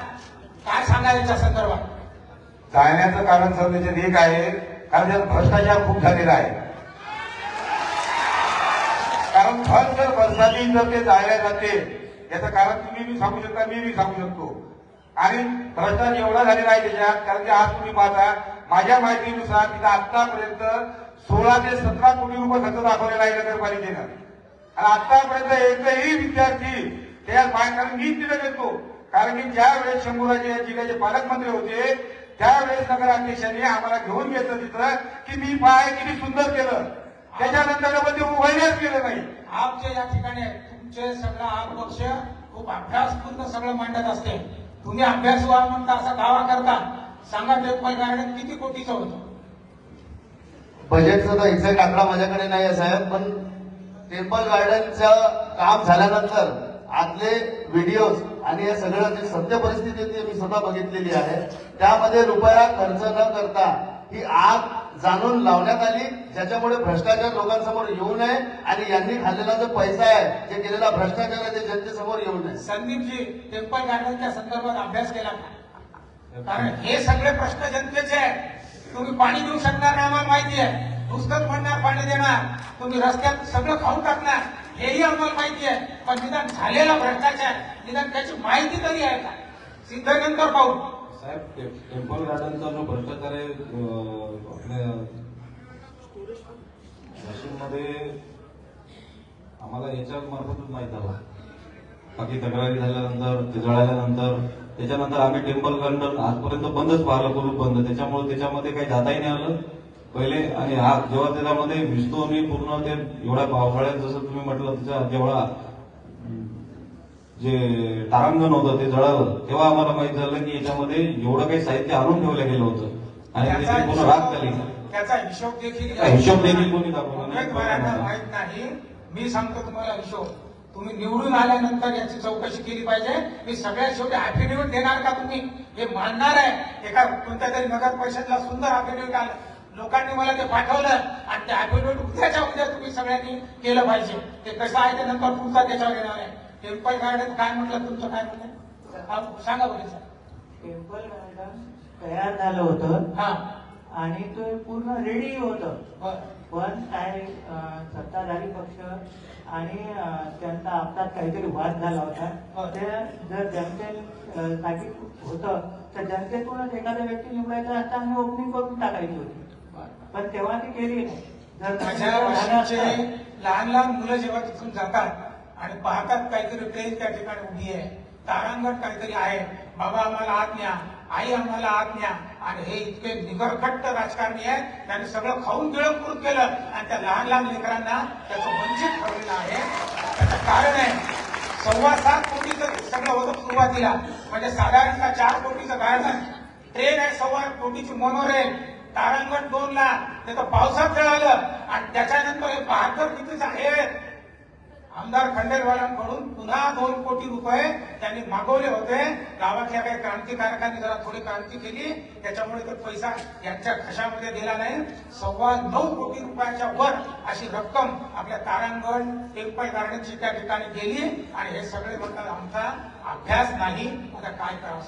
काय सांगाल याच्या संदर्भात? जाण्याचं कारण सर त्याच्यात एक आहे, कारण त्यात भ्रष्टाचार खूप झालेला आहे. कारण फक्त जर बरसाती जर ते जायला जाते याचं कारण तुम्ही बी सांगू शकता, मी बी सांगू शकतो. आणि भ्रष्टाचार एवढा झालेला आहे त्याच्यात, कारण की आज तुम्ही पाहता माझ्या माहितीनुसार तिथं आतापर्यंत 16 ते 17 कोटी रुपये खर्च दाखवलेला आहे नगरपालिकेनं. आणि आतापर्यंत एकही विद्यार्थी त्या कारण मीच तिथे देतो. कारण की ज्या वेळेस शंभूराजे या जिल्ह्याचे पालकमंत्री होते त्यावेळेस नगराध्यक्षांनी आम्हाला घेऊन घेतलं तिथं की मी पाय किती सुंदर केलं, त्याच्यानंतर ते उभयच केलं नाही. आपचे या ठिकाणी तुमचे सगळा हा पक्ष खूप अभ्यासपूर्ण सगळं मांडत असते. तुम्ही अभ्यासू आहात म्हणता असा दावा करता. सांगा टेम्पल गार्डन किती कोटीचं होतं? बजेटचा तर एक्झॅक्ट आकडा माझ्याकडे नाही आहे साहेब, पण टेम्पल गार्डनचं काम झाल्यानंतर आतले व्हिडिओज आणि हे सगळं जी सत्य परिस्थिती होती मी स्वतः बघितलेली आहे. त्यामध्ये रुपया खर्च न करता ही आग जाणून लावण्यात आली, ज्याच्यामुळे भ्रष्टाचार लोकांसमोर येऊ नये आणि यांनी खाल्लेला जो पैसा आहे, जे केलेला भ्रष्टाचार आहे ते जनतेसमोर येऊ नये. संदीपजी, टेम्पल गार्डनच्या संदर्भात अभ्यास केला का? कारण हे सगळे प्रश्न जनतेचे आहेत. तुम्ही पाणी देऊ शकणार नाही आम्हाला माहिती आहे, नुसतंच म्हणणार पाणी देणार, तुम्ही रस्त्यात सगळं खाऊन टाकणार हेही आम्हाला माहिती आहे, पण निदान झालेला भ्रष्टाचार निदान त्याची माहिती तरी आहे का? सिद्ध नंतर पाहू. साहेब, टेम्पल गार्डनचा जो भ्रष्टाचार आहे आपल्या वाशिममध्ये आम्हाला याच्या मार्फतच माहीत झाला. बाकी तक्रारी झाल्यानंतर, ते जळाल्यानंतर, त्याच्यानंतर आम्ही टेम्पल गार्डन आजपर्यंत बंदच पाहिलं, कुलूप बंद. त्याच्यामुळे त्याच्यामध्ये काही जाताही नाही आलं पहिले. आणि हा जेव्हा त्याच्यामध्ये विसतो मी पूर्ण ते एवढ्या पावसाळ्यात जसं तुम्ही म्हटलं त्याच्या जेव्हा जे तारांगण होतं ते जळालं, तेव्हा आम्हाला माहित झालं की याच्यामध्ये एवढं काही साहित्य आणून ठेवलं गेलं होतं आणि त्याची पूर्ण राख झाली. त्याचा हिशोब देखील कोणी दाखवला नाही. माहित नाही. मी सांगतो तुम्हाला हिशोब. तुम्ही निवडून आल्यानंतर याची चौकशी केली पाहिजे. मी सगळ्यात शेवटी अॅफिडेव्हिट देणार का तुम्ही हे मांडणार आहे? एका कोणत्या तरी नगर परिषदला सुंदर अॅफिडेव्हिट आलं, लोकांनी मला ते पाठवलं आणि ते अॅफिडेव्हिट उद्याच्या उद्या तुम्ही सगळ्यांनी केलं पाहिजे. ते कसं आहे ते नंतर पुढचा त्याच्यावर येणार आहे. टेम्पल गार्डन काय म्हटलं तुमचं, काय म्हटलं सांगा बघा सर. टेम्पल गार्डन तयार झालं होतं हा, आणि ते पूर्ण रेडी होतं. बरं. पण काय सत्ताधारी पक्ष आणि त्यांचा आपल्यात काहीतरी वाद झाला होता. ते जर जनतेसाठी होतं तर जनतेतूनच एखादा व्यक्ती निवडायचा असताना ओपनिंग करून टाकायची होती, पण तेव्हा ती केली नाही. जर माझ्या वाशिमचे लहान लहान मुलं जेव्हा तिथून जातात आणि पाहतात काहीतरी ट्रेन त्या ठिकाणी उभी आहे, तारांगण काहीतरी आहे, बाबा आम्हाला आत न्या, आई आम्हाला आत न्या, आणि हे इतके निगरखट्ट राजकारणी आहेत, त्यांनी सगळं खाऊन गिळंकृत केलं आणि त्या लहान लहान लेकरांना त्याचं वंचित ठरलेलं आहे. त्याचं कारण आहे 7.25 कोटीचं सगळं होतं सुरुवातीला, म्हणजे साधारणतः 4 कोटीचं गार्डन, ट्रेन आहे 1.25 कोटीची मोनोरेल, तारांगण 2 लाख, ते तर पावसात जळालं आणि त्याच्यानंतर हे 72 कितीचं आहे. आमदार खंडेलवालांकडून पुन्हा 2 कोटी रुपये त्यांनी मागवले होते. गावातल्या काही क्रांतिकारकांनी जरा थोडी क्रांती केली, त्याच्यामुळे तो पैसा यांच्या खिशामध्ये दिला नाही. 9.25 कोटी रुपयाच्या वर अशी रक्कम आपल्या तारांगण टेम्पल गार्डनची त्या ठिकाणी गेली आणि हे सगळे म्हणतात आमचा अभ्यास नाही. आता काय करावं?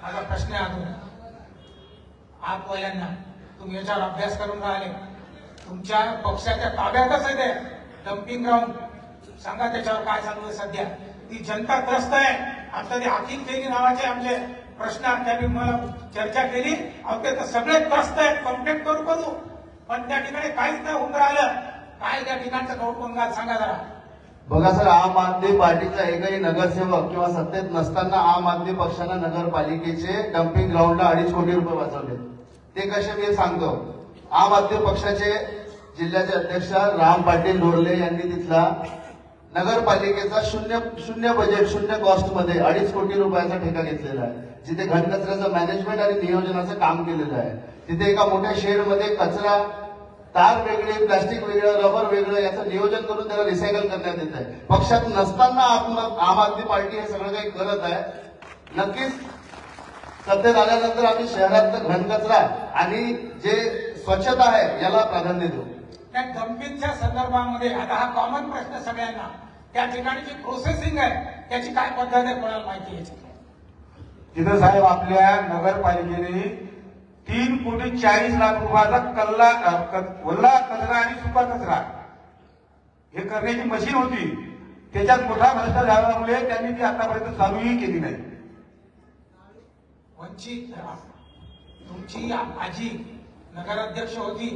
माझा प्रश्न आहे अजून आपल्याला, तुम्ही याच्यावर अभ्यास करून राहिले, तुमच्या पक्षाच्या ताब्यातच आहे ते डम्पिंग ग्राउंड. सांगा त्याच्यावर काय चालू आहे सध्या? ती जनता त्रस्त आहे. आमचं ते अखिल केली नावाचे आमचे प्रश्न, त्यांनी मला चर्चा केली. अहो ते तर सगळे त्रस्त आहेत, कंप्लेंट करू, पण त्या ठिकाणी काहीच नाही होऊन राहिलं. काय त्या ठिकाणचं गौरबंगाल सांगा जरा. बघा सर, आम आदमी पार्टीचा एकही नगरसेवक किंवा सत्तेत नसताना आम आदमी पक्षानं नगरपालिकेचे डम्पिंग ग्राउंडला 2.5 कोटी रुपये वाचवले. ते कसे मी सांगतो. आम आदमी पक्षाचे जिल्ह्याचे अध्यक्ष राम पाटील डोरले यांनी तिथला नगरपालिकेचा शून्य बजेट, शून्य कॉस्ट मध्ये 2.5 कोटी रुपयाचा ठेका घेतलेला आहे. जिथे घनकचऱ्याचं मॅनेजमेंट आणि नियोजनाचं काम केलेलं आहे. तिथे एका मोठ्या शेडमध्ये कचरा, तार वेगळे, प्लास्टिक वेगळं, रबर वेगळं याचं नियोजन करून त्याला रिसायकल करण्यात येत आहे. पक्षात नसताना आम आदमी पार्टी हे सगळं काही करत आहे. नक्कीच सत्तेत आल्यानंतर आम्ही शहरातलं घनकचरा आणि जे स्वच्छता आहे याला प्राधान्य देऊ. त्या डम्पिंगच्या संदर्भामध्ये आता हा कॉमन प्रश्न सगळ्यांना, त्या ठिकाणी जी प्रोसेसिंग आहे त्याची काय पद्धत आहे कोणाला माहिती आहे? तिथं साहेब आपल्या नगरपालिकेने 3,40,00,000 रुपयाचा ओला कचरा आणि सुका कचरा हे करण्याची मशीन होती. त्याच्यात मोठा भ्रष्टाचार झाल्यामुळे त्यांनी ती आतापर्यंत चालूही केली नाही. वंचित तुमची आजी नगराध्यक्ष होती,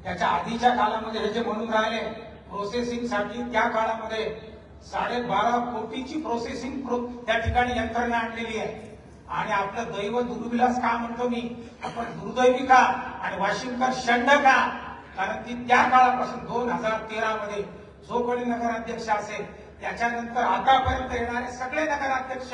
त्याच्या आधीच्या काळामध्ये हे जे म्हणून राहिले प्रोसेसिंग साठी, त्या काळामध्ये 12.5 कोटीची प्रोसेसिंग त्या ठिकाणी यंत्रणा आणलेली आहे. आणि आपलं दैव दुर्विलास का म्हणतो मी, आपण दुर्दैवी का आणि वाशिमकर षंड का? कारण ती त्या काळापासून 2013 मध्ये जो कोणी नगराध्यक्ष असेल त्याच्यानंतर आतापर्यंत येणारे सगळे नगराध्यक्ष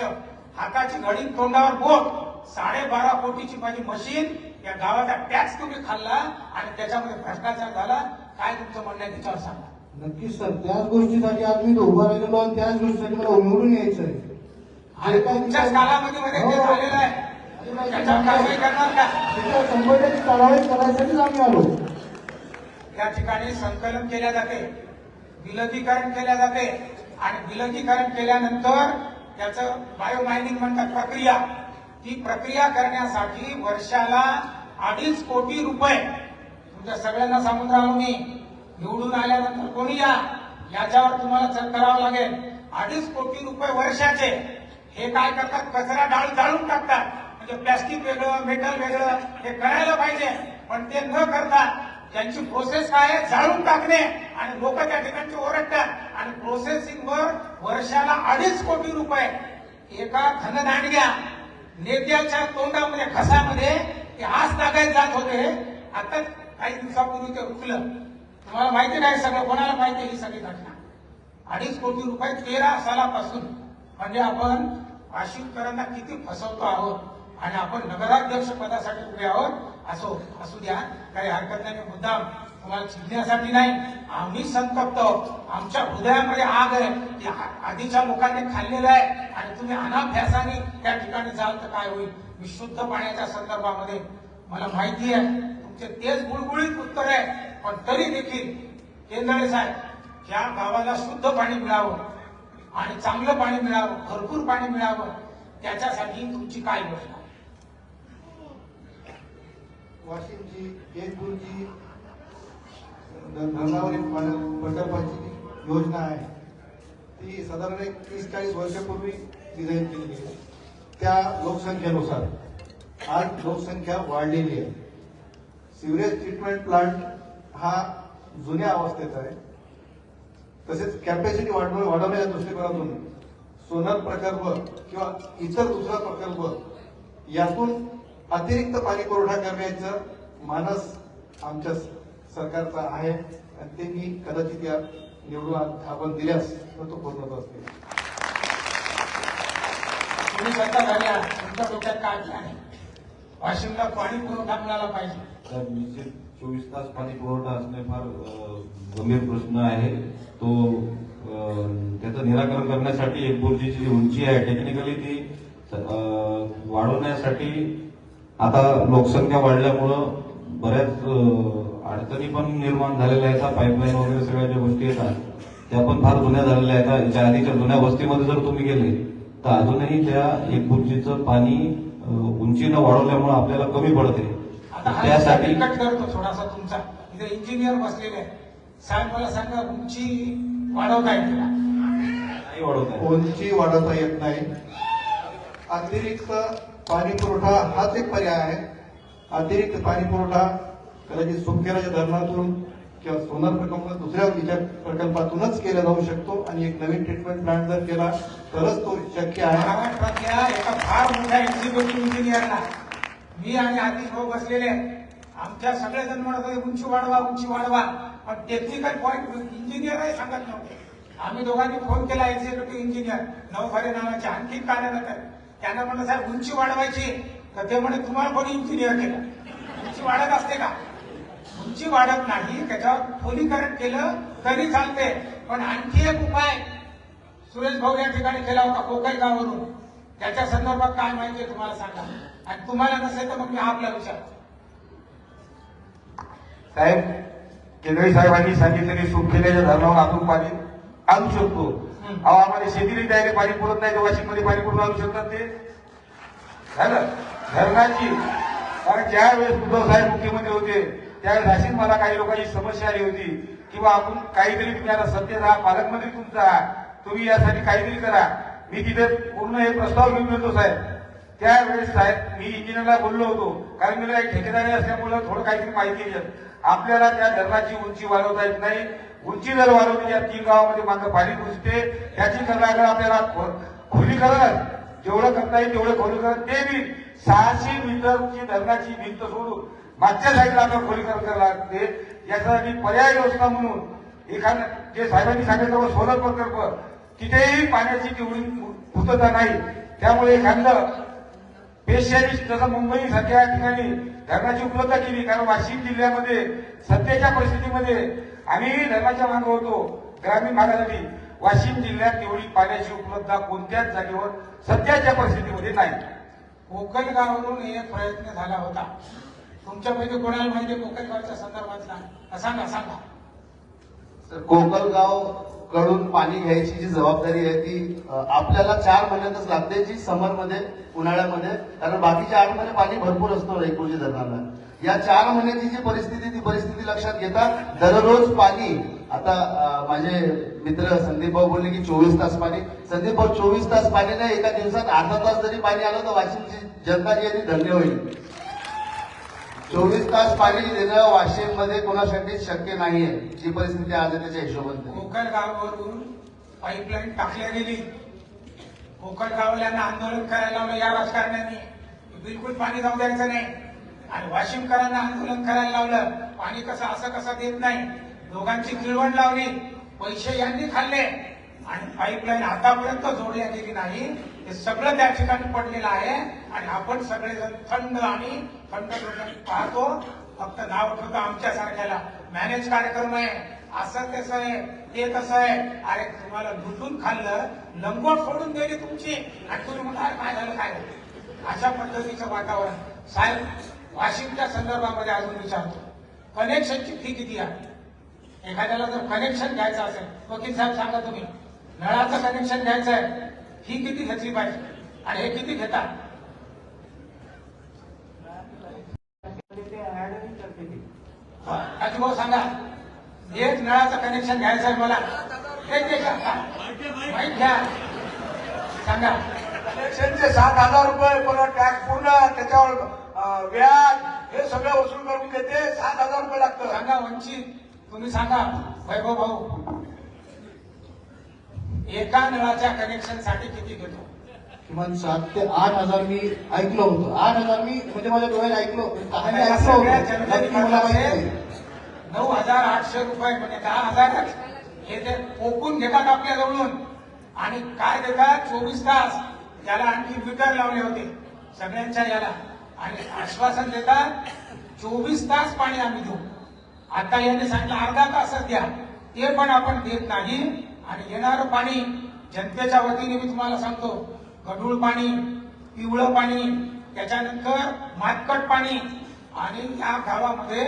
हाताची घडी तोंडावर बोट, 12.5 कोटीची माझी मशीन, या गावाचा टॅक्स तुम्ही खाल्ला आणि त्याच्यामध्ये भ्रष्टाचार झाला. काय तुमचं म्हणणं आहे त्याच्यावर सांगा. नक्कीच सर, त्याच गोष्टीसाठी आज मी उभा राहिलेलो आणि त्याच गोष्टीसाठी मला निवडून यायचं आहे. आणि तुमच्याच कालावधीमध्ये ते झालेलं आहे, त्याच्यावर कारवाई करणार का? 100% कारवाई करायसाठीच आम्ही आलो. या ठिकाणी संकलन केल्या जाते, विलगीकरण केल्या जाते आणि विलगीकरण केल्यानंतर त्याचं बायोमायनिंग म्हणतात प्रक्रिया. ती प्रक्रिया करण्यासाठी वर्षाला 2.5 कोटी रुपये, तुमच्या सगळ्यांना सांगून राहिलो मी, निवडून आल्यानंतर कोणी या, याच्यावर तुम्हाला करावं लागेल. 2.5 कोटी रुपये वर्षाचे. हे काय करतात, कचरा जाळून टाकतात. म्हणजे प्लॅस्टिक वेगळं, मेटल वेगळं, हे करायला पाहिजे, पण ते न करता त्यांची प्रोसेस काय आहे, जाळून टाकणे, आणि लोक त्या ठिकाणचे ओरडतात. आणि प्रोसेसिंगवर वर्षाला 2.5 कोटी रुपये. एका घनदांडग्या नेत्याच्या तोंडामध्ये, घसामध्ये ते आस टाकायला जात होते. आता काही दिवसापूर्वी ते रुकलं. तुम्हाला माहिती नाही सगळं, कोणाला माहिती ही सगळी घटना. 2.5 कोटी रुपये 13 सालापासून. म्हणजे आपण वाशिमकरांना किती फसवतो आहोत. आणि आपण नगराध्यक्ष पदासाठी उभे आहोत. असू द्या, काही हरकत नाही. मुद्दाम तुम्हाला चिडण्यासाठी नाही. आम्ही संतप्त आहोत. आमच्या हृदयामध्ये आग आहे. ती आधीच्या लोकांनी खाल्लेलं आहे. आणि तुम्ही अनाभ्यासाने त्या ठिकाणी जाल तर काय होईल. विशुद्ध पाण्याच्या संदर्भामध्ये मला माहिती आहे तुमचे तेच गुळगुळीत उत्तर आहे, पण तरी देखील केंद्रे साहेब, या गावाला शुद्ध पाणी मिळावं आणि चांगलं पाणी मिळावं, भरपूर पाणी मिळावं, त्याच्यासाठी तुमची काय योजना? वाशिमची केतपूरची धरणावरील प्रकल्पाची योजना आहे ती साधारण 30-40 वर्षापूर्वी डिझाईन केली गेली. त्या लोकसंख्येनुसार आज लोकसंख्या वाढलेली आहे. सिवरेज ट्रीटमेंट प्लांट हा जुन्या अवस्थेत आहे. तसेच कॅपॅसिटी वाढवण्याच्या दृष्टिकोनातून सोनर प्रकल्प किंवा इतर दुसरा प्रकल्प यातून अतिरिक्त पाणी पुरवठा करण्याचं मानस आमच्या सरकारचा आहे. आणि ते मी कदाचित या निवडून आपण दिल्यास तो पूर्ण असतील. तुम्ही स्वतः झाल्या, तुमच्या डोक्यात काय प्लॅन आहे? वाशिमला पाणी पुरवठा मिळाला पाहिजे. तर निश्चित 24 तास पाणी पुरवठा असणे फार गंभीर प्रश्न आहे. तो त्याचं निराकरण करण्यासाठी एकबुर्जीची जी उंची आहे टेक्निकली ती वाढवण्यासाठी आता लोकसंख्या वाढल्यामुळं बऱ्याच अडचणी पण निर्माण झालेल्या आहेत. पाईपलाईन वगैरे सगळ्या ज्या गोष्टी येतात त्या पण फार जुन्या झालेल्या आहेत. याच्या आधीच्या जुन्या वस्तीमध्ये जर तुम्ही गेले तर अजूनही त्या एकबुर्जीचं पाणी उंची न वाढवल्यामुळे आपल्याला कमी पडते. त्यासाठी कट करतो थोडासा तुमचा. इथे इंजिनियर बसलेले आहे. साहेब मला सांगा, उंची वाढवता येते का? नाही वाढवता येत. उंची वाढवता येत नाही. अतिरिक्त पाणी पुरवठा हाच एक पर्याय आहे. अतिरिक्त पाणी पुरवठा कदाचित सुमखेराच्या धरणातून किंवा सोनार प्रकल्प दुसऱ्या प्रकल्पातूनच केला जाऊ शकतो. आणि एक नवीन ट्रीटमेंट प्लांट जर केला तरच तो शक्य आहे. महाराष्ट्रातल्या एका फार मोठ्या एक्झिक्युटिव्ह इंजिनियरला मी आणि आतिश भाऊ बसलेले आमच्या सगळेजण म्हणत होते उंची वाढवा, उंची वाढवा, पण टेक्निकल पॉईंट इंजिनियरही सांगत नव्हते. आम्ही दोघांनी फोन केला, एक्झिक्युटिव्ह इंजिनियर नवखरे नावाचे आणखी कार्यरत आहे. त्यांना म्हणलं साहेब उंची वाढवायची, तर ते म्हणे तुम्हाला कोणी इंजिनियर केलं? उंची वाढत असते का? उंची वाढत नाही. त्याच्यावर खोलीकरण केलं तरी चालते. पण आणखी एक उपाय सुरेश भाऊ या ठिकाणी केला होता कोकणगाववरून. त्याच्या संदर्भात काय माहिती तुम्हाला सांगा, आणि तुम्हाला नसेल तर मग मी आपला विचार. साहेब, केंद्रे साहेबांनी सांगितलं की सुमखेल्याच्या धरणावर आपण पाणी आणू शकतो. अहो, आम्हाला शेतीने द्यायला पाणी पुरत नाही, वाशिममध्ये पाणी पुरवून आणू शकतात ते झालं धरणाची. कारण ज्या वेळेस उद्धव साहेब मुख्यमंत्री होते त्यावेळेस अशीच मला काही लोकांची समस्या आली होती की बा आपण काहीतरी, तुम्ही आता सत्तेत आहात, पालकमंत्री तुमचा आहात, तुम्ही यासाठी काहीतरी करा. मी तिथे पूर्ण हे प्रस्ताव घेऊन गेलो साहेब. त्यावेळेस साहेब मी इंजिनियरला बोललो होतो, कारण मी काही ठेकेदारी असल्यामुळे थोडं काहीतरी माहिती आहे. आपल्याला त्या धरणाची उंची वाढवता येत नाही. उंची जर वाढवली या 3 गावामध्ये मागं पाणी घुसते. त्याची करण्याकडे आपल्याला खोलीकरण जेवढं करता येईल तेवढं खोलीकरण, ते बी 600 मीटरची धरणाची भिंत सोडून मागच्या साईडला आपल्याला खोलीकरण करावं लागते. यासाठी पर्याय योजना म्हणून एखादं जे साहेबांनी सांगितलं सोलर प्रकल्प, तिथेही पाण्याची तेवढी पूर्तता नाही. त्यामुळे एखादं स्पेशलिस्ट जसं मुंबई सारख्या ठिकाणी धरणाची उपलब्धता केली. कारण वाशिम जिल्ह्यामध्ये सध्याच्या परिस्थितीमध्ये आम्ही धरणाच्या मागे होतो ग्रामीण भागासाठी. वाशिम जिल्ह्यात तेवढी पाण्याची उपलब्धता कोणत्याच जागेवर सध्याच्या परिस्थितीमध्ये नाही. कोकणगाववरून एक प्रयत्न झाला होता. तुमच्यापैकी कोणाला माहिती कोकणगावच्या संदर्भातला? सांगा. कोकणगाव कडून पाणी घ्यायची जी जबाबदारी आहे ती आपल्याला 4 महिन्यातच लागते, जी समरमध्ये, उन्हाळ्यामध्ये. कारण बाकीच्या 8 महिने पाणी भरपूर असतो एकबुर्जी धरणाला. या 4 महिन्याची जी परिस्थिती, ती परिस्थिती लक्षात घेता दररोज पाणी आता माझे मित्र संदीप भाऊ बोलले की 24 तास पाणी. संदीप भाऊ 24 तास पाणी नाही, एका दिवसात अर्धा तास जरी पाणी आलं तर वाशिमची जनता जी आहे ती धन्य होईल. 24 तास पाणी देणं वाशिम मध्ये कोणासाठी शक्य नाहीये, जी परिस्थिती आज आहे त्याच्या हिशोबाने. कोकण गावावरून पाईपलाईन टाकल्या गेली. कोकण गावल्यांना आंदोलन करायला लावलं या राजकारण्यांनी, बिलकुल पाणी जाऊ द्यायचं नाही. आणि वाशिमकरांना आंदोलन करायला लावलं, पाणी कसं असं कसं देत नाही. दोघांची किळवण लावली, पैसे यांनी खाल्ले आणि पाईपलाईन आतापर्यंत जोडल्या गेली नाही. हे सगळं त्या ठिकाणी पडलेलं आहे आणि आपण सगळेजण थंड डोक्याने पाहतो. फक्त नाव ठेवतो आमच्यासारख्याला मॅनेज कार्यक्रम आहे, असं तसं आहे, ते तसं आहे. अरे तुम्हाला लुटून खाल्लं, लंगोट सोडून गेली तुमची आणि तुम्ही म्हणा काय झालं काय झालं. अशा पद्धतीचं वातावरण. साहेब, वाशिमच्या संदर्भामध्ये अजून विचारतो, कनेक्शनची फी किती आहे? एखाद्याला जर कनेक्शन घ्यायचं असेल, वकील साहेब सांगा तुम्ही, नळाचं कनेक्शन घ्यायचं आहे, फी किती घेतली पाहिजे आणि हे किती घेतात? भाऊ सांगा, एक नळाचं कनेक्शन घ्यायचं आहे मला, माहित घ्या, सांगा. कनेक्शनचे 7,000 रुपये, पुन्हा टॅक्स पूर्ण, त्याच्यावर व्याज, हे सगळं वसूल करून घेते. 7,000 रुपये लागतं. सांगा वंचित, तुम्ही सांगा. वैभव भाऊ, एका नळाच्या कनेक्शनसाठी किती घेतो? किमान 7 ते 8,000 मी ऐकलं होतं. 8,000 मी म्हणजे माझ्या डोळ्यात ऐकलं. सगळ्या जनतेने 9,800 रुपये म्हणजे 10,000 हे ते ओकून घेतात आपल्या जवळून आणि काय देतात? 24 तास. याला आणखी मीटर लावले होते सगळ्यांच्या याला आणि आश्वासन देतात 24 तास पाणी आम्ही देऊ. आता यांनी सांगितलं अर्धा तासच द्या, ते पण आपण देत नाही. आणि येणारं पाणी जनतेच्या वतीने मी तुम्हाला सांगतो, गढूळ पाणी, पिवळं पाणी, त्याच्यानंतर मातकट पाणी आणि या गावामध्ये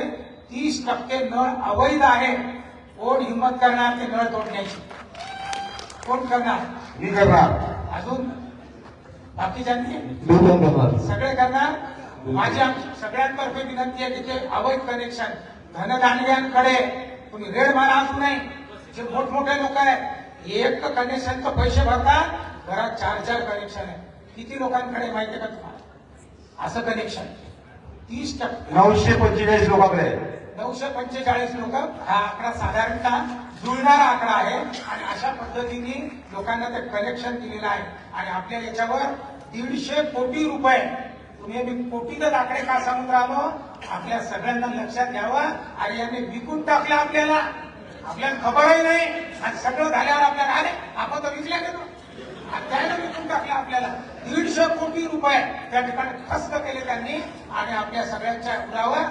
30% नळ अवैध आहे. कोण हिंमत करणार ते नळ तोडण्याची? कोण करणार? मी करणार. अजून बाकीच्यांनी करणार. सगळे करणार. माझी सगळ्यांतर्फे विनंती आहे की ते अवैध कनेक्शन धनधान्यांकडे तुम्ही रेड मारा. असू नाही जे मोठमोठे लोक आहेत, एक कनेक्शनचे पैसे भरतात, घरात 4-4 कनेक्शन आहे. किती लोकांकडे माहिती का तुम्हाला असं कनेक्शन? 30%. 945 लोकांकडे. 945 लोक. हा आकडा साधारणतः जुळणारा आकडा आहे आणि अशा पद्धतीने लोकांना ते कनेक्शन दिलेलं आहे. आणि आपल्या याच्यावर 150 कोटी रुपये. तुम्ही मी कोटीतच आकडे का सांगून राहिलो, आपल्या सगळ्यांना लक्षात घ्यावं. आणि यांनी विकून टाकलं आपल्याला खबरही नाही आणि सगळं झाल्यावर आपल्याला अरे आपण तर विकल्या गेलो, त्याने विकून टाकलं आपल्याला. 150 कोटी रुपये त्या ठिकाणी खस्त केले त्यांनी आणि आपल्या सगळ्यांच्या उरावर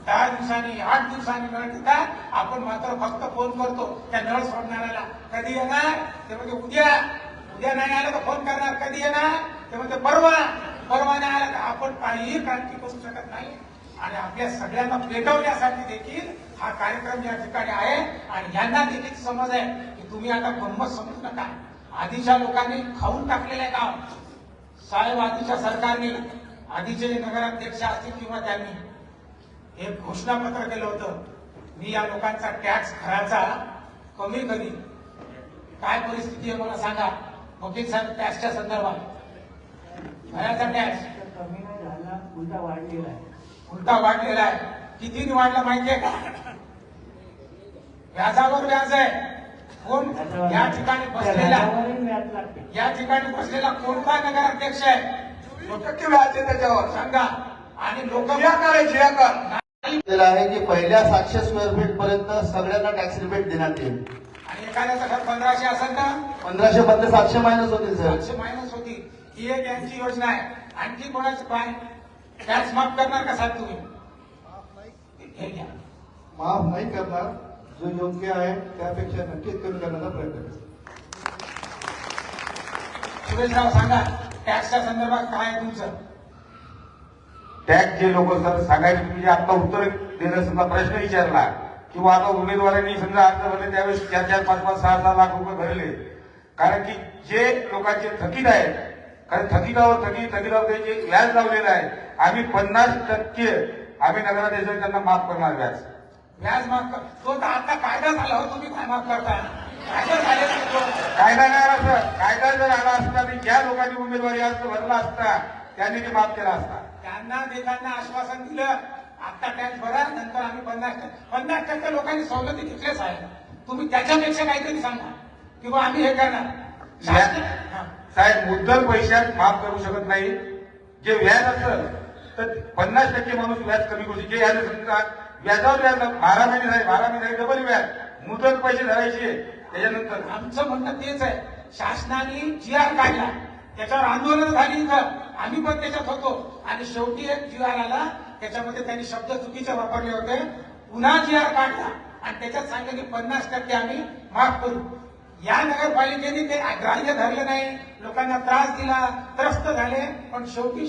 10 दिवसांनी 8 दिवसांनी नळ देतात. आपण मात्र फक्त फोन करतो त्या नळ सोडणाऱ्याला, कधी येणार? ते म्हणजे उद्या नाही आलं तर फोन करणार, कधी येणार? ते म्हणजे परवा नाही आला तर आपण काहीही क्रांती करू शकत नाही. आणि आपल्या सगळ्यांना पेटवण्यासाठी देखील हा कार्यक्रम या ठिकाणी आहे. आणि यांना देखील समज आहे की तुम्ही आता गंमत समजू नका. आधीच्या लोकांनी खाऊन टाकलेलं गाव. साहेब, आधीच्या सरकारने, आधीचे जे नगराध्यक्ष असतील किंवा त्यांनी एक घोषणापत्र केलं होतं, मी या लोकांचा टॅक्स घराचा कमी करीन. काय परिस्थिती आहे मला सांगा वकील साहेब टॅक्सच्या संदर्भात? घराचा टॅक्स कमी नाही झाला, उलटा वाढलेला आहे. उलटा वाढलेला आहे. किती वाढला माहितीये का? व्याजावर व्याज आहे. कोण या ठिकाणी बसलेला, व्याज लागते. या ठिकाणी बसलेला कोणता नगराध्यक्ष आहे? 2% व्याज आहे त्याच्यावर. सांगा. आणि लोक दिलेलं आहे की पहिल्या 700 स्क्वेअर फीट पर्यंत सगळ्यांना टॅक्स रिबेट देण्यात येईल. आणि एखाद्याचं घर 1500 असेल ना, 1500 बदले 700 मायनस होतील सर. 700 मायनस होती. ही एक यांची योजना आहे. आणखी कोणाचं काय टॅक्स माफ करणार का साहेब तुम्ही? हे घ्या. माफ नाही करणार, जो योग्य आहे त्यापेक्षा नक्कीच कमी करण्याचा प्रयत्न करेल. सुरेशराव सांगा टॅक्सच्या संदर्भात काय आहे तुमचं? टॅक्स जे लोक सर सांगायचे, तुम्ही जे आता उत्तर देणं समजा प्रश्न विचारला किंवा आता उमेदवारांनी समजा अर्ज भरले त्यावेळेस 4-4, 5-5, 6-6 लाख रुपये भरले. कारण की जे लोकांचे थकीत आहेत, कारण थकीतावर त्याचे व्याज लावलेलं आहे. आम्ही 50% आम्ही नगराध्यक्ष त्यांना माफ करणार व्याज. व्याज माफ कर, तो तर आता कायदा झाला हो, तुम्ही काय माफ करताय? कायदा झाले नाही तो. कायदा नाही आला सर, कायदा जर आला असता तर ज्या लोकांनी उमेदवारी अर्ज भरला असता त्यांनी ते माफ केला असता. त्यांना देताना आश्वासन दिलं, आता टॅक्स भरा, नंतर आम्ही 50% लोकांनी सवलती घेतल्याच आहे. तुम्ही त्याच्यापेक्षा काहीतरी सांगा किंवा आम्ही हे करणार. हा. साहेब, मुद्दल पैशात माफ करू शकत नाही. जे व्याज असेल तर 50% माणूस व्याज कमी करू शकतो. जे याने समजा व्याजावर व्याज 12 महिने झाले, 12 महिने झाले डबल व्याज, मुदत पैसे धरायचे. त्याच्यानंतर आमचं म्हणणं तेच आहे, शासनाने GR काढला, त्याच्यावर आंदोलन झाली इथं, आम्ही पण त्याच्यात होतो आणि शेवटी एक GR आला, त्याच्यामध्ये त्यांनी शब्द चुकीचे वापरले होते. पुन्हा GR काढला आणि त्याच्यात सांगितलं की 50% आम्ही माफ करू. या नगरपालिकेने ते ग्राह्य धरलं नाही, लोकांना त्रास दिला, त्रस्त झाले, पण शेवटी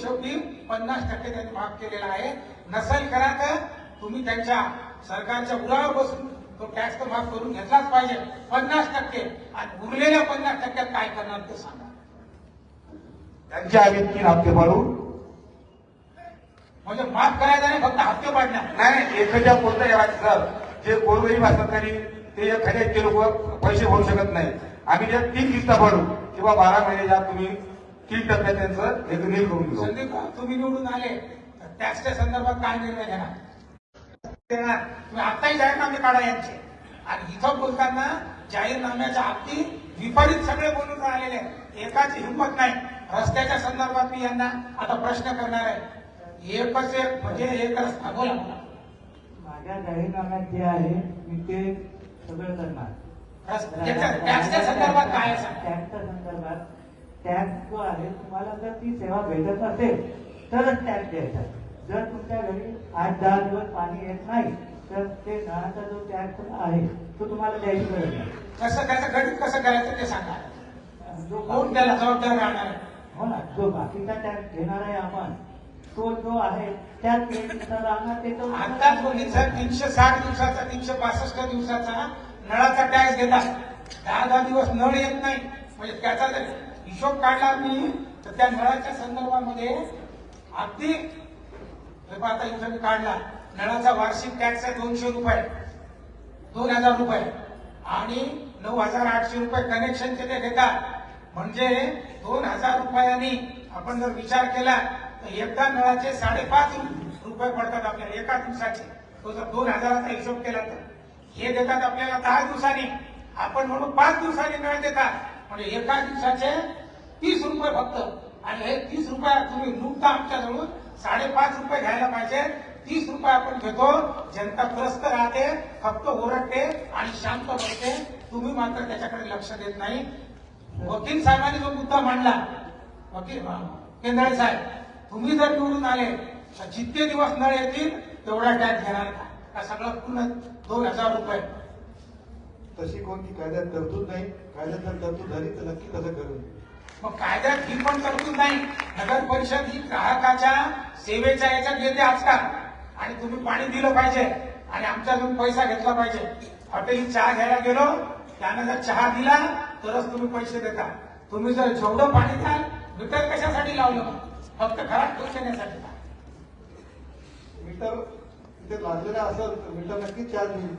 50% त्यांनी माफ केलेला आहे. नसेल करा तर तुम्ही त्यांच्या सरकारच्या उरावर बसून तो टॅक्स तर माफ करून घेतलाच पाहिजे 50%. आणि उरलेल्या 50% काय करणार ते सांगा. त्यांच्या आम्ही 3 हप्ते भरू. म्हणजे माफ करायचं नाही, फक्त हप्ते पाडणार. नाही, एखाद्या कोणत्याही यावायचं सर, जे गोरगरीब असतात तरी ते एखाद्याचे लोक पैसे भरू शकत नाही. आम्ही ज्या 3 किस्ता भरू किंवा 12 महिन्याच्या तुम्ही 3% त्यांचं एक नील करून घेऊ. संदीप, तुम्ही निवडून आले तर टॅक्सच्या संदर्भात काय निर्णय घेणार? तुम्ही आत्ताही जाहीरनामे काढा यांचे. आणि इथं बोलताना जाहीरनाम्याच्या अगदी विपरीत सगळे बोलून राहिलेले, एकाची हिंमत नाही. रस्त्याच्या संदर्भात मी यांना आता प्रश्न करणार आहे. एकच एक म्हणजे एक रस्ता. बोला मला. माझ्या जाहीरनाम्यात जे आहे मी ते सगळं करणार. टॅक्सच्या संदर्भात काय आहे सांगा. टॅक्सच्या संदर्भात टॅक्स जो आहे, तुम्हाला जर ती सेवा भेटत असेल तरच टॅक्स द्यायचा. जर तुमच्या घरी 8-10 दिवस पाणी येत नाही तर ते नळाचा जो टॅक्स आहे तो तुम्हाला द्यायची गरज नाही. कसं त्याचं गणित कसं करायचं ते सांगा. जो कोण त्याला जबाबदार राहणार आहे? हो ना, जो बाकीचा टॅक्स घेणार आहे आपण, तो जो आहे त्याच राहणार. ते तो आताच बोलली सर, 360 दिवसाचा 365 दिवसाचा नळाचा टॅक्स घेतात. 10-10 दिवस नळ येत नाही, म्हणजे त्याचा जर हिशोब काढला मी तर त्या नळाच्या संदर्भामध्ये अगदी आता इथं मी काढला, नळाचा वार्षिक टॅक्स आहे 200 रुपये, 2000 रुपये आणि 9800 रुपये कनेक्शनचे ते घेतात. म्हणजे 2000 रुपयांनी आपण जर विचार केला तर एकदा नळाचे 5.5 रुपये पडतात आपल्याला एका दिवसाचे. तो जर 2000चा हिशोब केला तर हे देतात आपल्याला 10 दिवसांनी, आपण म्हणून 5 दिवसांनी नळ देतात. म्हणजे एका दिवसाचे 30 रुपये फक्त. आणि हे 30 रुपये तुम्ही लुटता आमच्याजवळून. 5.5 रुपये घ्यायला पाहिजे, 30 रुपये आपण घेतो. जनता त्रस्त राहते, फक्त ओरडते आणि शांत बसते. तुम्ही मात्र त्याच्याकडे लक्ष देत नाही. वकील साहेबांनी जो मुद्दा मांडला, वकील केंद्रे साहेब, तुम्ही जर निवडून आले तर जितके दिवस नळ येतील तेवढा टॅक्स घेणार का? सगळं पूर्ण 2000 रुपये. तशी कोणती कायद्यात तरतूद नाही. कायद्यात जर तरतूद झाली तर नक्की तसं करू. मग कायद्यात ही पण तरतूद नाही. नगर परिषद ही ग्राहकाच्या सेवेच्या याच्यात येते आजकाल. आणि तुम्ही पाणी दिलं पाहिजे आणि आमच्याकडून पैसा घेतला पाहिजे. हॉटेल चहा घ्यायला गेलो, त्यानं जर चहा दिला तरच तुम्ही पैसे देता. तुम्ही जर जेवढं पाणी द्याल, मीटर कशासाठी लावलं? फक्त घरात पैसे देण्यासाठी. मीटर तिथे लागलेलं असेल तर मीटर नक्कीच चार्ज होईल.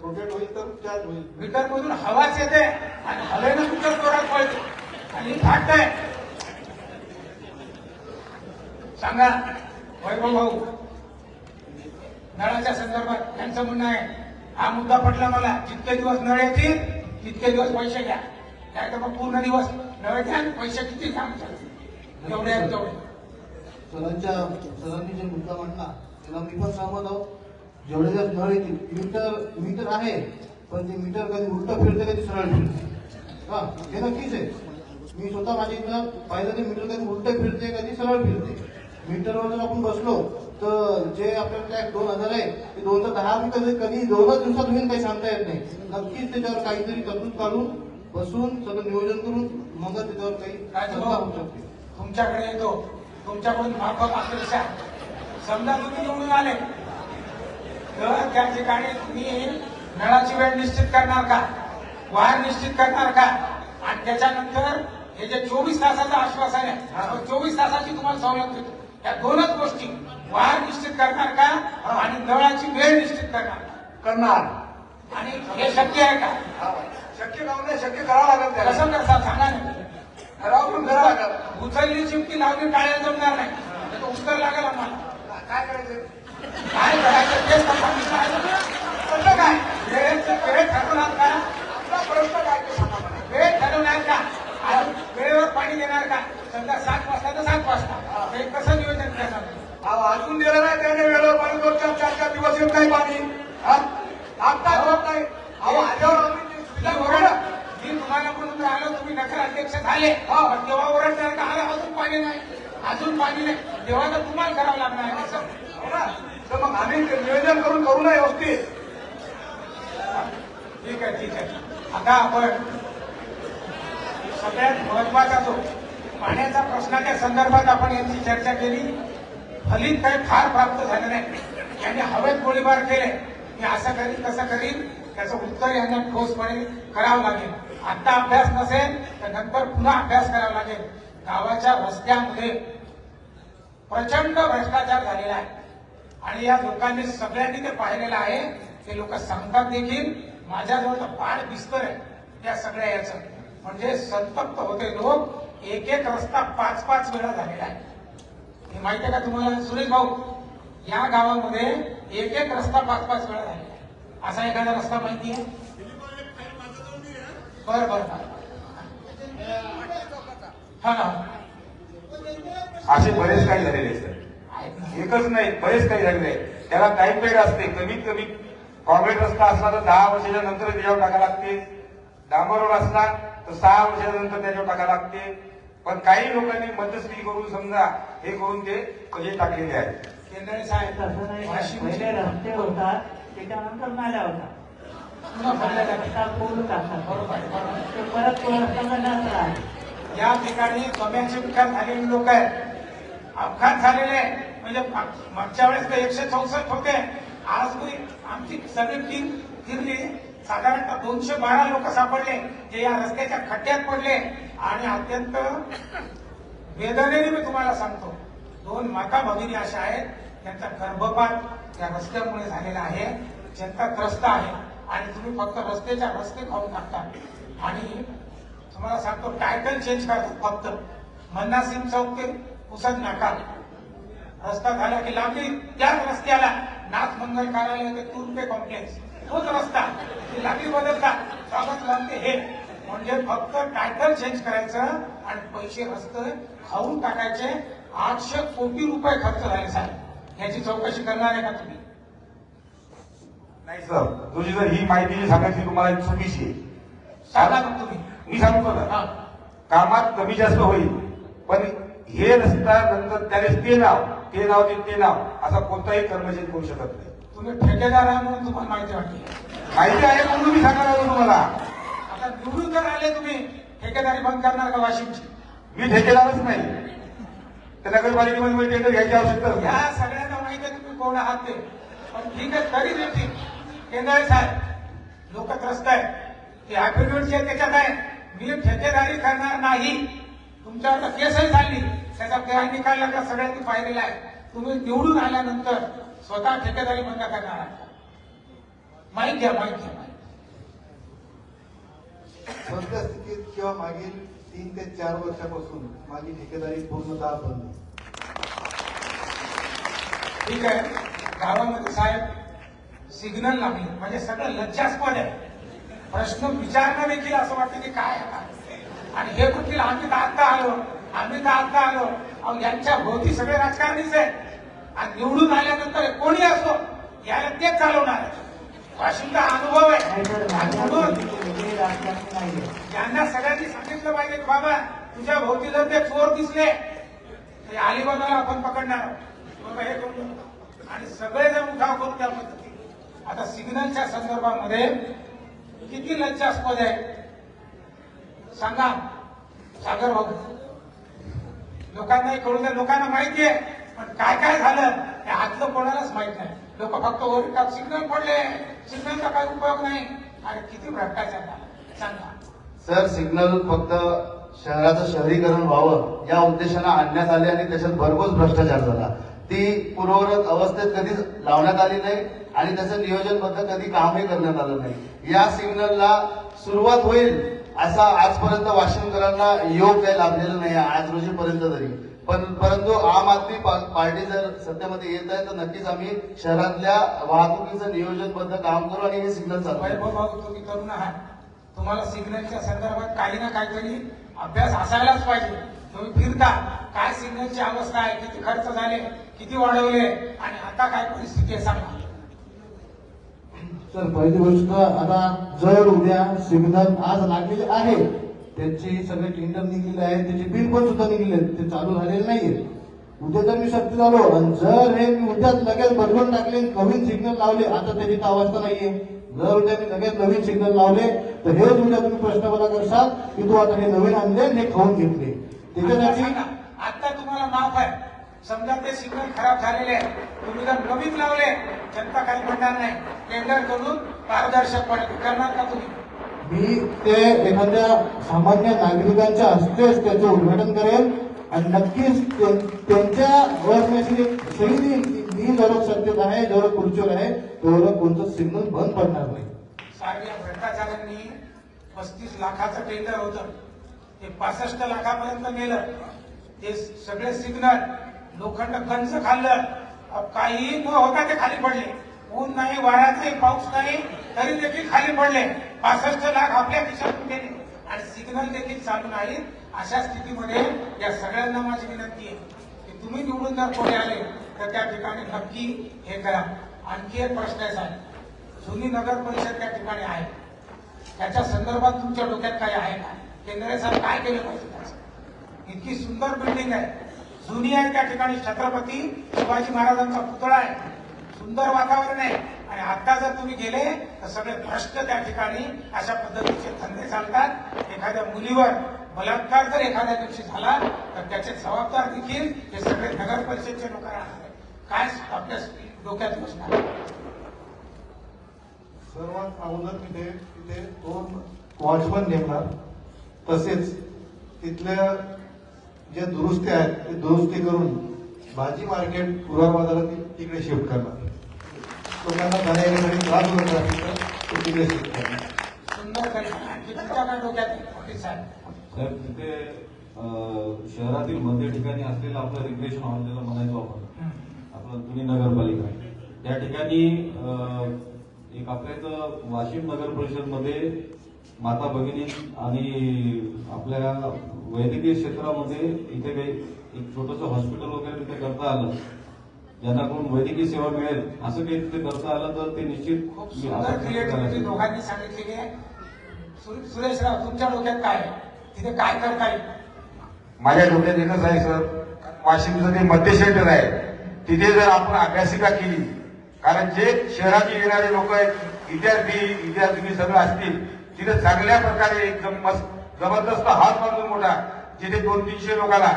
रोटेट होईल तर चार्ज होईल. मीटर मधून हवाच येते आणि हवेनं मीटर जोरात पळते आणि फाट आहे. सांगा वैभव भाऊ, नळाच्या संदर्भात त्यांचं म्हणणं आहे, हा मुद्दा पटला मला. जितके दिवस नळ येतील तितके दिवस पैसे घ्या, नाही तर मग पूर्ण दिवस नळ घ्या, पैसे किती घ्या तेवढे आहेत तेवढे. सरांनी जे मुद्दा मांडला त्याला मी पण सहमत आहोत. जेवढे दिवस नळ येतील, मीटर आहे, पण ते मीटर कधी उलट फिरते कधी सरळ फिरते. हा, हे नक्कीच आहे. मी स्वतः माझ्या इथं पाहिलं ते मीटर कधी उलट फिरते कधी सरळ फिरते. मीटरवर जर आपण बसलो तर जे आपल्याला टॅक्स 2000 आहे ते 2010 कधी 2च दिवसात होईल काही सांगता येत नाही. नक्कीच त्याच्यावर काहीतरी तरतूद काढून बसून सगळं नियोजन करून मग त्याच्यावर काही होऊ शकते. तुमच्याकडे येतो, तुमच्याकडून माफक अपेक्षा. समजा तुम्ही निवडून आले तर त्या ठिकाणी तुम्ही नळाची वेळ निश्चित करणार का, वायर निश्चित करणार का, आणि त्याच्यानंतर हे जे 24 तासाचं आश्वासन आहे 24 तासाची तुम्हाला सवलत देतो. या 2च गोष्टी, वायर निश्चित करणार का आणि नळाची वेळ निश्चित करणार का? करणार. आणि हे शक्य आहे का? शक्य काहून नाही, शक्य करावं लागेल त्याला. कसं करतात सांगा ना. ठराव पण करावं लागेल. उचलली चिमटी लावली टाळ्या जमणार नाही. तर उत्तर लागेल आम्हाला. काय करायचं? काय करायचं तेच आपण विचारायचं. कसं काय वेळ ठरवणार का? आपला प्रश्न काय ते सांगा मला. वेळ ठरवणार का? आणि वेळेवर पाणी देणार का? समजा 7 वाजता तर 7 वाजता. हे कसं नियोजन करणार? अहो, अजून दिलं नाही त्याने वेळेवर पाणी. 2-4 दिवस येत नाही पाणी. आता होत नाही. अहो, आल्यावर आम्ही ती सुविधा करू ना. मी तुम्हाला म्हणून आलो, तुम्ही नगर अध्यक्ष झाले पण तेव्हा ओरडणार का? अरे अजून पाणी नाही, अजून पाणी नाही. तेव्हा तर तुम्हाला करावं लागणार आहे कसं? हो ना? तर मग आम्ही ते नियोजन करून करू ना व्यवस्थित. ठीक आहे, ठीक आहे. आता आपण सगळ्यात महत्वाचा जो पाण्याच्या प्रश्नाच्या संदर्भात आपण यांची चर्चा केली. फलित काही फार प्राप्त झालं नाही. यांनी हवेत गोळीबार केले. मी असं करीन तसं करीन, त्याचं उत्तर यांना ठोसपणे करावं लागेल. आता अभ्यास नसेल तर नंतर पुन्हा अभ्यास करावा लागेल. गावाच्या रस्त्यामध्ये प्रचंड भ्रष्टाचार झालेला आहे आणि या लोकांनी सगळ्यांनी ते पाहिलेलं आहे. ते लोक सांगतात देखील. माझ्याजवळ तर पाड बिस्तर आहे त्या सगळ्या याचं. म्हणजे संतप्त होते लोक. एक एक रस्ता 5-5 वेळा झालेला आहे. हे माहिती आहे का तुम्हाला सुरेश भाऊ? या गावामध्ये एक एक रस्ता 5-5 वेळा झालेला आहे. असा एखादा रस्ता माहिती आहे? बर बर हा असे बरेच काही झालेले आहेत सर. एकच नाही, बरेच काही झालेले आहे. त्याला टाईम पिरियड असते. कमीत कमी कॉन्क्रीट रस्ता असला तर 10 वर्षाच्या नंतर त्याच्यावर टाका लागते. डांबर रोड असला तर 6 वर्षाच्या नंतर त्याच्यावर टाका लागते. पण काही लोकांनी मध्यस्थी करून समजा हे करून ते पैसे टाकलेले आहेत. केंद्रे साहेब तसं नाही. वाशिमचे पहिले रस्ते होतात, त्याच्यानंतर नाल्या होतात. पुन्हा भरल्या जातात. रस्ता पूर्ण टाकतात. बरोबर आहे, बरोबर आहे. ते परत तो रस्ता नंतर आहे. या ठिकाणी कम्याचे विकार झालेले लोक आहेत. अपघात झालेले म्हणजे मागच्या वेळेस तर 164 होते. आज मी आमची सगळी टीम फिरली. साधारणतः 212 लोक सापडले जे या रस्त्याच्या खड्ड्यात पडले. आणि अत्यंत वेदनेने मी तुम्हाला सांगतो, 2 माता भगिनी अशा आहेत त्यांचा गर्भपात या रस्त्यामुळे झालेला आहे. जनता त्रस्त आहे आणि तुम्ही फक्त रस्ते खाऊन टाकता. आणि तुम्हाला सांगतो टायटल चेंज करतात फक्त. मन्ना सिंग चौक ते पुसद नाका रस्ता झाला की लागली त्याच रस्त्याला नाथ मंगल कार्यालय ते तुर्पे कॉम्प्लेक्स तोच रस्ता ती लागली बदलतात. स्वागत लागते हे म्हणजे फक्त टायटल चेंज करायचं आणि पैसे रस्ते खाऊन टाकायचे. 800 कोटी रुपये खर्च झाले साहेब. याची चौकशी करणार आहे का तुम्ही? नाही सर, तुझी जर ही माहिती जी सांगायची तुम्हाला चुकीची आहे. सांगा मग तुम्ही. मी सांगतो ना, कामात कमी जास्त होईल पण हे रस्ता नंतर त्याने ते नाव असा कोणताही कर्मचारी करू शकत नाही. तुम्ही ठेकेदार आहे म्हणून तुम्हाला माहिती वाटली. माहिती आहे म्हणून मी सांगणार आहे तुम्हाला. आता निवडून जर आले तुम्ही ठेकेदारी बंद करणार का वाशिमची? मी ठेकेदारच नाही. त्या नगरपालिकेमध्ये टेंडर घ्यायची आवश्यकता नाही. या सगळ्यांना माहिती आहे तुम्ही कोण आहात ते. पण ठीक आहे तरी देखील केंद्रे साहेब लोक त्रस्त आहेत. ते ऍफिडेव्हिटचे त्याच्यात आहे मी ठेकेदारी करणार नाही. तुमच्यावर केसही झाली त्याचा काय निकाल लागला सगळ्यांनी पाहिलेला आहे. तुम्ही निवडून आल्यानंतर स्वतः ठेकेदारी बंद करणार आहे. माहिती घ्या, माहिती घ्या. सद्यस्थितीत किंवा मागील 3 ते 4 वर्षापासून माझी ठेकेदारी पूर्णतः बंद. ठीक आहे. गावामध्ये साहेब सिग्नल लागले म्हणजे सगळं लज्जास्पद आहे. प्रश्न विचारणं देखील असं वाटतं की काय आहे. आणि हे म्हणतील आम्ही तर आता आलो. अहो यांच्या भोवती सगळे राजकारणीच आहेत. आणि निवडून आल्यानंतर कोणी असो याला तेच चालवणार आहे. वाशिमचा अनुभव आहे. आणि म्हणून यांना सगळ्यांनी सांगितलं पाहिजे की बाबा तुझ्या भोवती जर ते चोर दिसले तर अलिबागला आपण पकडणार आहोत. बाबा हे करू आणि सगळेजण उठाव करू त्या पद्धतीने. आता सिग्नलच्या संदर्भामध्ये किती लज्जास्पद आहे सांगा सागर भाऊ. लोकांनाही कळू द्या. लोकांना माहिती आहे पण काय काय झालं हे आतलं कोणालाच माहित नाही. लोक फक्त वर सिग्नल पडले सिग्नलचा काही उपयोग नाही. आणि किती भ्रष्टाचार झाला सांगा. सर, सिग्नल फक्त शहराचं शहरीकरण व्हावं या उद्देशानं आणण्यात आले आणि त्याच्यात भरघोस भ्रष्टाचार झाला. ती पूर्ववत अवस्थेत कधीच लावण्यात आली नाही. आणि त्याचं नियोजनबद्ध कधी कामही करण्यात आलं नाही. या सिग्नलला सुरुवात होईल असा आजपर्यंत वाशिमकरांना योग काही लाभलेला नाही आज रोजीपर्यंत तरी. परंतु आम आदमी पार्टी जर सत्तेमध्ये येत आहे तर नक्कीच आम्ही शहरातल्या वाहतुकीचं नियोजनबद्ध काम करू आणि हे सिग्नल चालू. वैभव भाऊ, तुम्ही तरुण आहात, तुम्हाला सिग्नलच्या संदर्भात काही ना काहीतरी अभ्यास असायलाच पाहिजे. तुम्ही फिरता, काय सिग्नलची अवस्था आहे, किती खर्च झाले, किती वाढवले आणि आता काय परिस्थिती आहे सांगा. सर, पहिली गोष्ट, आता जर उद्या सिग्नल आज लागलेले आहे, त्यांची सगळे टेंडर निघलेले आहेत, त्याचे बिल पण सुद्धा निघले, ते चालू झालेले नाहीये. उद्या जर मी शक्ती झालो आणि जर हे मी उद्याच लगेच बदलून टाकले, नवीन सिग्नल लावले, आता त्याची तर अवस्था नाहीये. जर उद्या मी लगेच नवीन सिग्नल लावले तर हेच उद्या तुम्ही प्रश्न मला करसाल की तू आता हे नवीन आणले हे खाऊन घेतले. त्याच्यासाठी आता तुम्हाला माफ आहे. समजा ते सिग्नल खराब झालेले आहे, तुम्ही जर नवीन लावले, जनता काही म्हणणार नाही, टेंडर करून पारदर्शकपणे करणार का तुम्ही? मी ते एखाद्या सामान्य नागरिकांच्या हस्तेच त्याचं उद्घाटन करेन आणि नक्कीच त्यांच्या ओळखण्याची सही देईल की मी जेवढं सत्तेत आहे, जेवढं खुर्चीवर आहे, तेवढं कोणतं सिग्नल बंद पडणार नाही. साऱ्या भ्रष्टाचारांनी 35 लाखाचं टेंडर होतं, ते 65 लाखापर्यंत नेलं. ते सगळे सिग्नल लोखंड गंज खाल्लं, काही न होता ते खाली पडले. ऊन नाही, वारा नाही, पाऊस नाही, तरी देखील खाली पडले. 65 लाख आपल्या खिशातून गेले आणि सिग्नल देखील चालू नाही. अशा स्थितीमध्ये या सगळ्यांना माझी विनंती आहे की तुम्ही निवडून जर कोणी आले तर त्या ठिकाणी नक्की हे करा. आणखी एक प्रश्न आहे साहेब, जुनी नगर परिषद त्या ठिकाणी आहे, त्याच्या संदर्भात तुमच्या डोक्यात काय आहे का? केंद्र साहेब काय केलं पाहिजे? इतकी सुंदर बिल्डिंग आहे, जुनी आहे, त्या ठिकाणी छत्रपती शिवाजी महाराजांचा पुतळा आहे, सुंदर वातावरण आहे आणि आता जर तुम्ही गेले तर सगळे भ्रष्ट त्या ठिकाणी अशा पद्धतीचे धंदे चालतात. एखाद्या मुलीवर बलात्कार जर एखाद्या दिवशी झाला तर त्याचे जबाबदार देखील हे सगळे नगर परिषदचे लोक राहणार. काय आपल्या डोक्यात योजना? सर्वात अगोदर तिथे 2 वॉचमन नेमणार, तसेच तिथल्या जे दुरुस्ती आहेत ते दुरुस्ती करून भाजी मार्केट पुरार बाजारात तिकडे शिफ्ट करणार. लोकांना जाण्यासाठी त्रास होत असेल तर ते तिकडे शिफ्ट करणार. सुंदर कल्पना. तुमच्या काय डोक्यात आहे साहेब? साहेब, तिथे शहरातील मध्य ठिकाणी असलेलं आपलं रिक्रिएशन हॉल ज्याला म्हणायचो आपलं जुनी नगरपालिका, त्या ठिकाणी एक आपल्या इथं वाशिम नगर परिषद मध्ये माता भगिनी आणि आपल्या वैद्यकीय क्षेत्रामध्ये इथे काही एक छोटंसं हॉस्पिटल वगैरे तिथे करता आलं, ज्यांना कोण वैद्यकीय सेवा मिळेल असं काही तिथे करता आलं तर ते निश्चित खूप सुंदर क्रिएटिव्हिटी दोघांनी सांगितलेली आहे. सुरेशराव, तुमच्या डोक्यात काय आहे? तिथे काय करता येईल? माझ्या डोक्यात एकच आहे सर, वाशिमचं ते मध्य सेंटर आहे, तिथे जर आपण अभ्यासिका केली, कारण जे शहरात येणारे लोक आहेत, विद्यार्थी सगळं असतील, तिथे चांगल्या प्रकारे एक जबरदस्त हात बांधून मोठा जिथे 200-300 लोकांना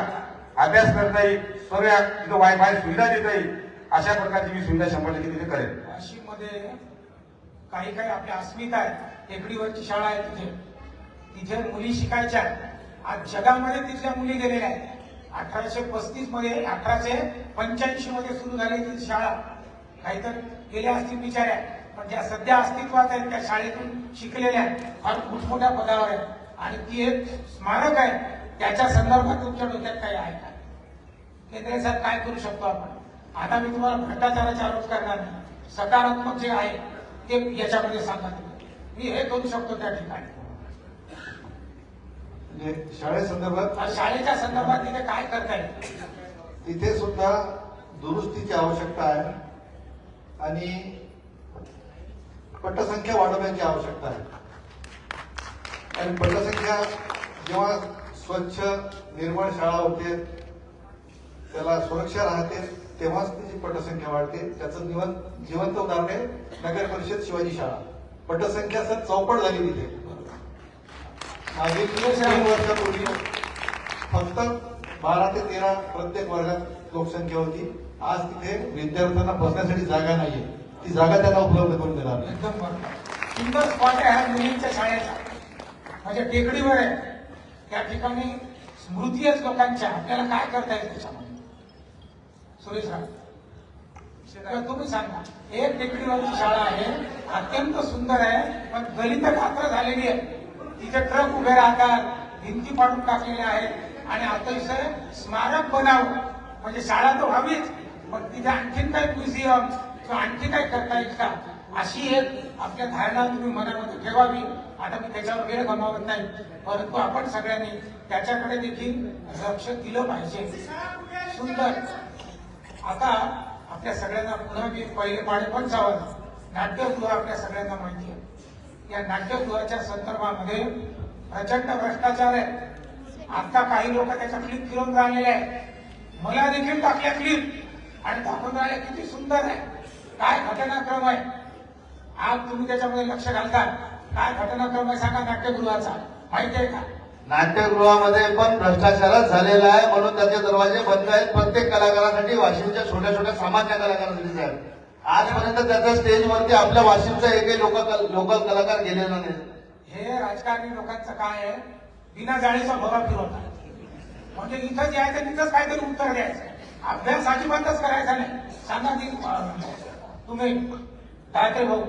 अभ्यास करता येईल, सगळ्या तिथं वायफाय सुविधा देता येईल, अशा प्रकारची मी सुविधा 100% तिथे करेन. वाशिम मध्ये काही आपल्या अस्मिता आहे, टेकडीवरची शाळा आहे, तिथे मुली शिकायच्या. आज जगामध्ये तिथल्या मुली गेलेल्या आहेत. 1835 मध्ये 1885 मध्ये सुरू झाली ती शाळा. काहीतरी गेल्या असतील बिचाऱ्या, पण ज्या सध्या अस्तित्वात आहेत त्या शाळेतून शिकलेल्या फार मोठमोठ्या पदावर आहेत आणि ती एक स्मारक आहे. त्याच्या संदर्भात तुमच्या डोक्यात काही आहे का? केंद्र साहेब, काय करू शकतो आपण? आता मी तुम्हाला भ्रष्टाचाराचा आरोप करणार नाही, सकारात्मक जे आहे ते याच्यामध्ये सांगा. मी हे करू शकतो त्या ठिकाणी. शाळेच्या संदर्भात तिथे काय करता येईल? तिथे सुद्धा दुरुस्तीची आवश्यकता आहे आणि पटसंख्या वाढवण्याची आवश्यकता आहे. आणि पटसंख्या जेव्हा स्वच्छ निर्मळ शाळा होते, त्याला सुरक्षा राहते, तेव्हाच त्याची पटसंख्या वाढते. त्याचं जिवंत उदाहरण आहे नगर परिषद शिवाजी शाळा. पटसंख्या सर चौपट झाली तिथे. मागील 3 वर्षापूर्वी फक्त 12 ते 13 प्रत्येक वर्गात लोकसंख्या होती. आज तिथे विद्यार्थ्यांना बसण्यासाठी जागा नाहीये, ती जागा त्यांना उपलब्ध करून देणार. एकदम बरोबर. सुंदर स्पॉट आहे हा मुलींच्या शाळेचा, म्हणजे टेकडीवर आहे. त्या ठिकाणी स्मृती आहेत लोकांच्या. आपल्याला काय करता येईल त्याच्यामध्ये? सुरेशराव, तर तुम्ही सांगा, एक टेकडीवरची शाळा आहे, अत्यंत सुंदर आहे, पण गलित गात्र झालेली आहे. तिथे ट्रक उभे राहतात, भिंती पाडून टाकलेल्या आहेत आणि अतिशय स्मारक बनावं म्हणजे शाळा तर व्हावीच, पण तिथे आणखीन काही म्युझियम किंवा आणखी काय करता येईल का, अशी एक आपल्या धारणा तुम्ही मनामध्ये ठेवावी. आता मी त्याच्यावर वेळ गमावत नाही, परंतु आपण सगळ्यांनी त्याच्याकडे देखील लक्ष दिलं पाहिजे. सुंदर. आता आपल्या सगळ्यांना पुन्हा मी पहिले पाडे 55 नाट्यगृह आपल्या सगळ्यांना माहिती आहे. या नाट्यगृहाच्या संदर्भामध्ये प्रचंड भ्रष्टाचार आहे. आता काही लोक त्याच्या क्लिप फिरवून राहिलेले आहेत. मला देखील टाकल्या क्लिप आणि दाखवून राहिले किती सुंदर आहे, काय घटनाक्रम आहे. आज तुम्ही त्याच्यामध्ये लक्ष घालता, काय घटनाक्रम आहे सांगा नाट्यगृहाचा, माहिती आहे का? नाट्यगृहामध्ये पण भ्रष्टाचारच झालेला आहे, म्हणून त्याचे दरवाजे बंद आहेत. प्रत्येक कलाकारासाठी, वाशिमच्या छोट्या छोट्या सामान्य कलाकारांसाठी आहेत. आजपर्यंत त्याच्या स्टेजवरती आपल्या वाशिमचा एकही लोकल कलाकार गेलेला नाही. हे राजकारणी लोकांचं काय आहे, बिना जाळीचा भोगा फिरवतात. म्हणजे इथं जे आहे तिथंच काहीतरी उत्तर द्यायचं, अभ्यास अजिबातच करायचा नाही. सांगा ती तुम्ही काय ते भाऊ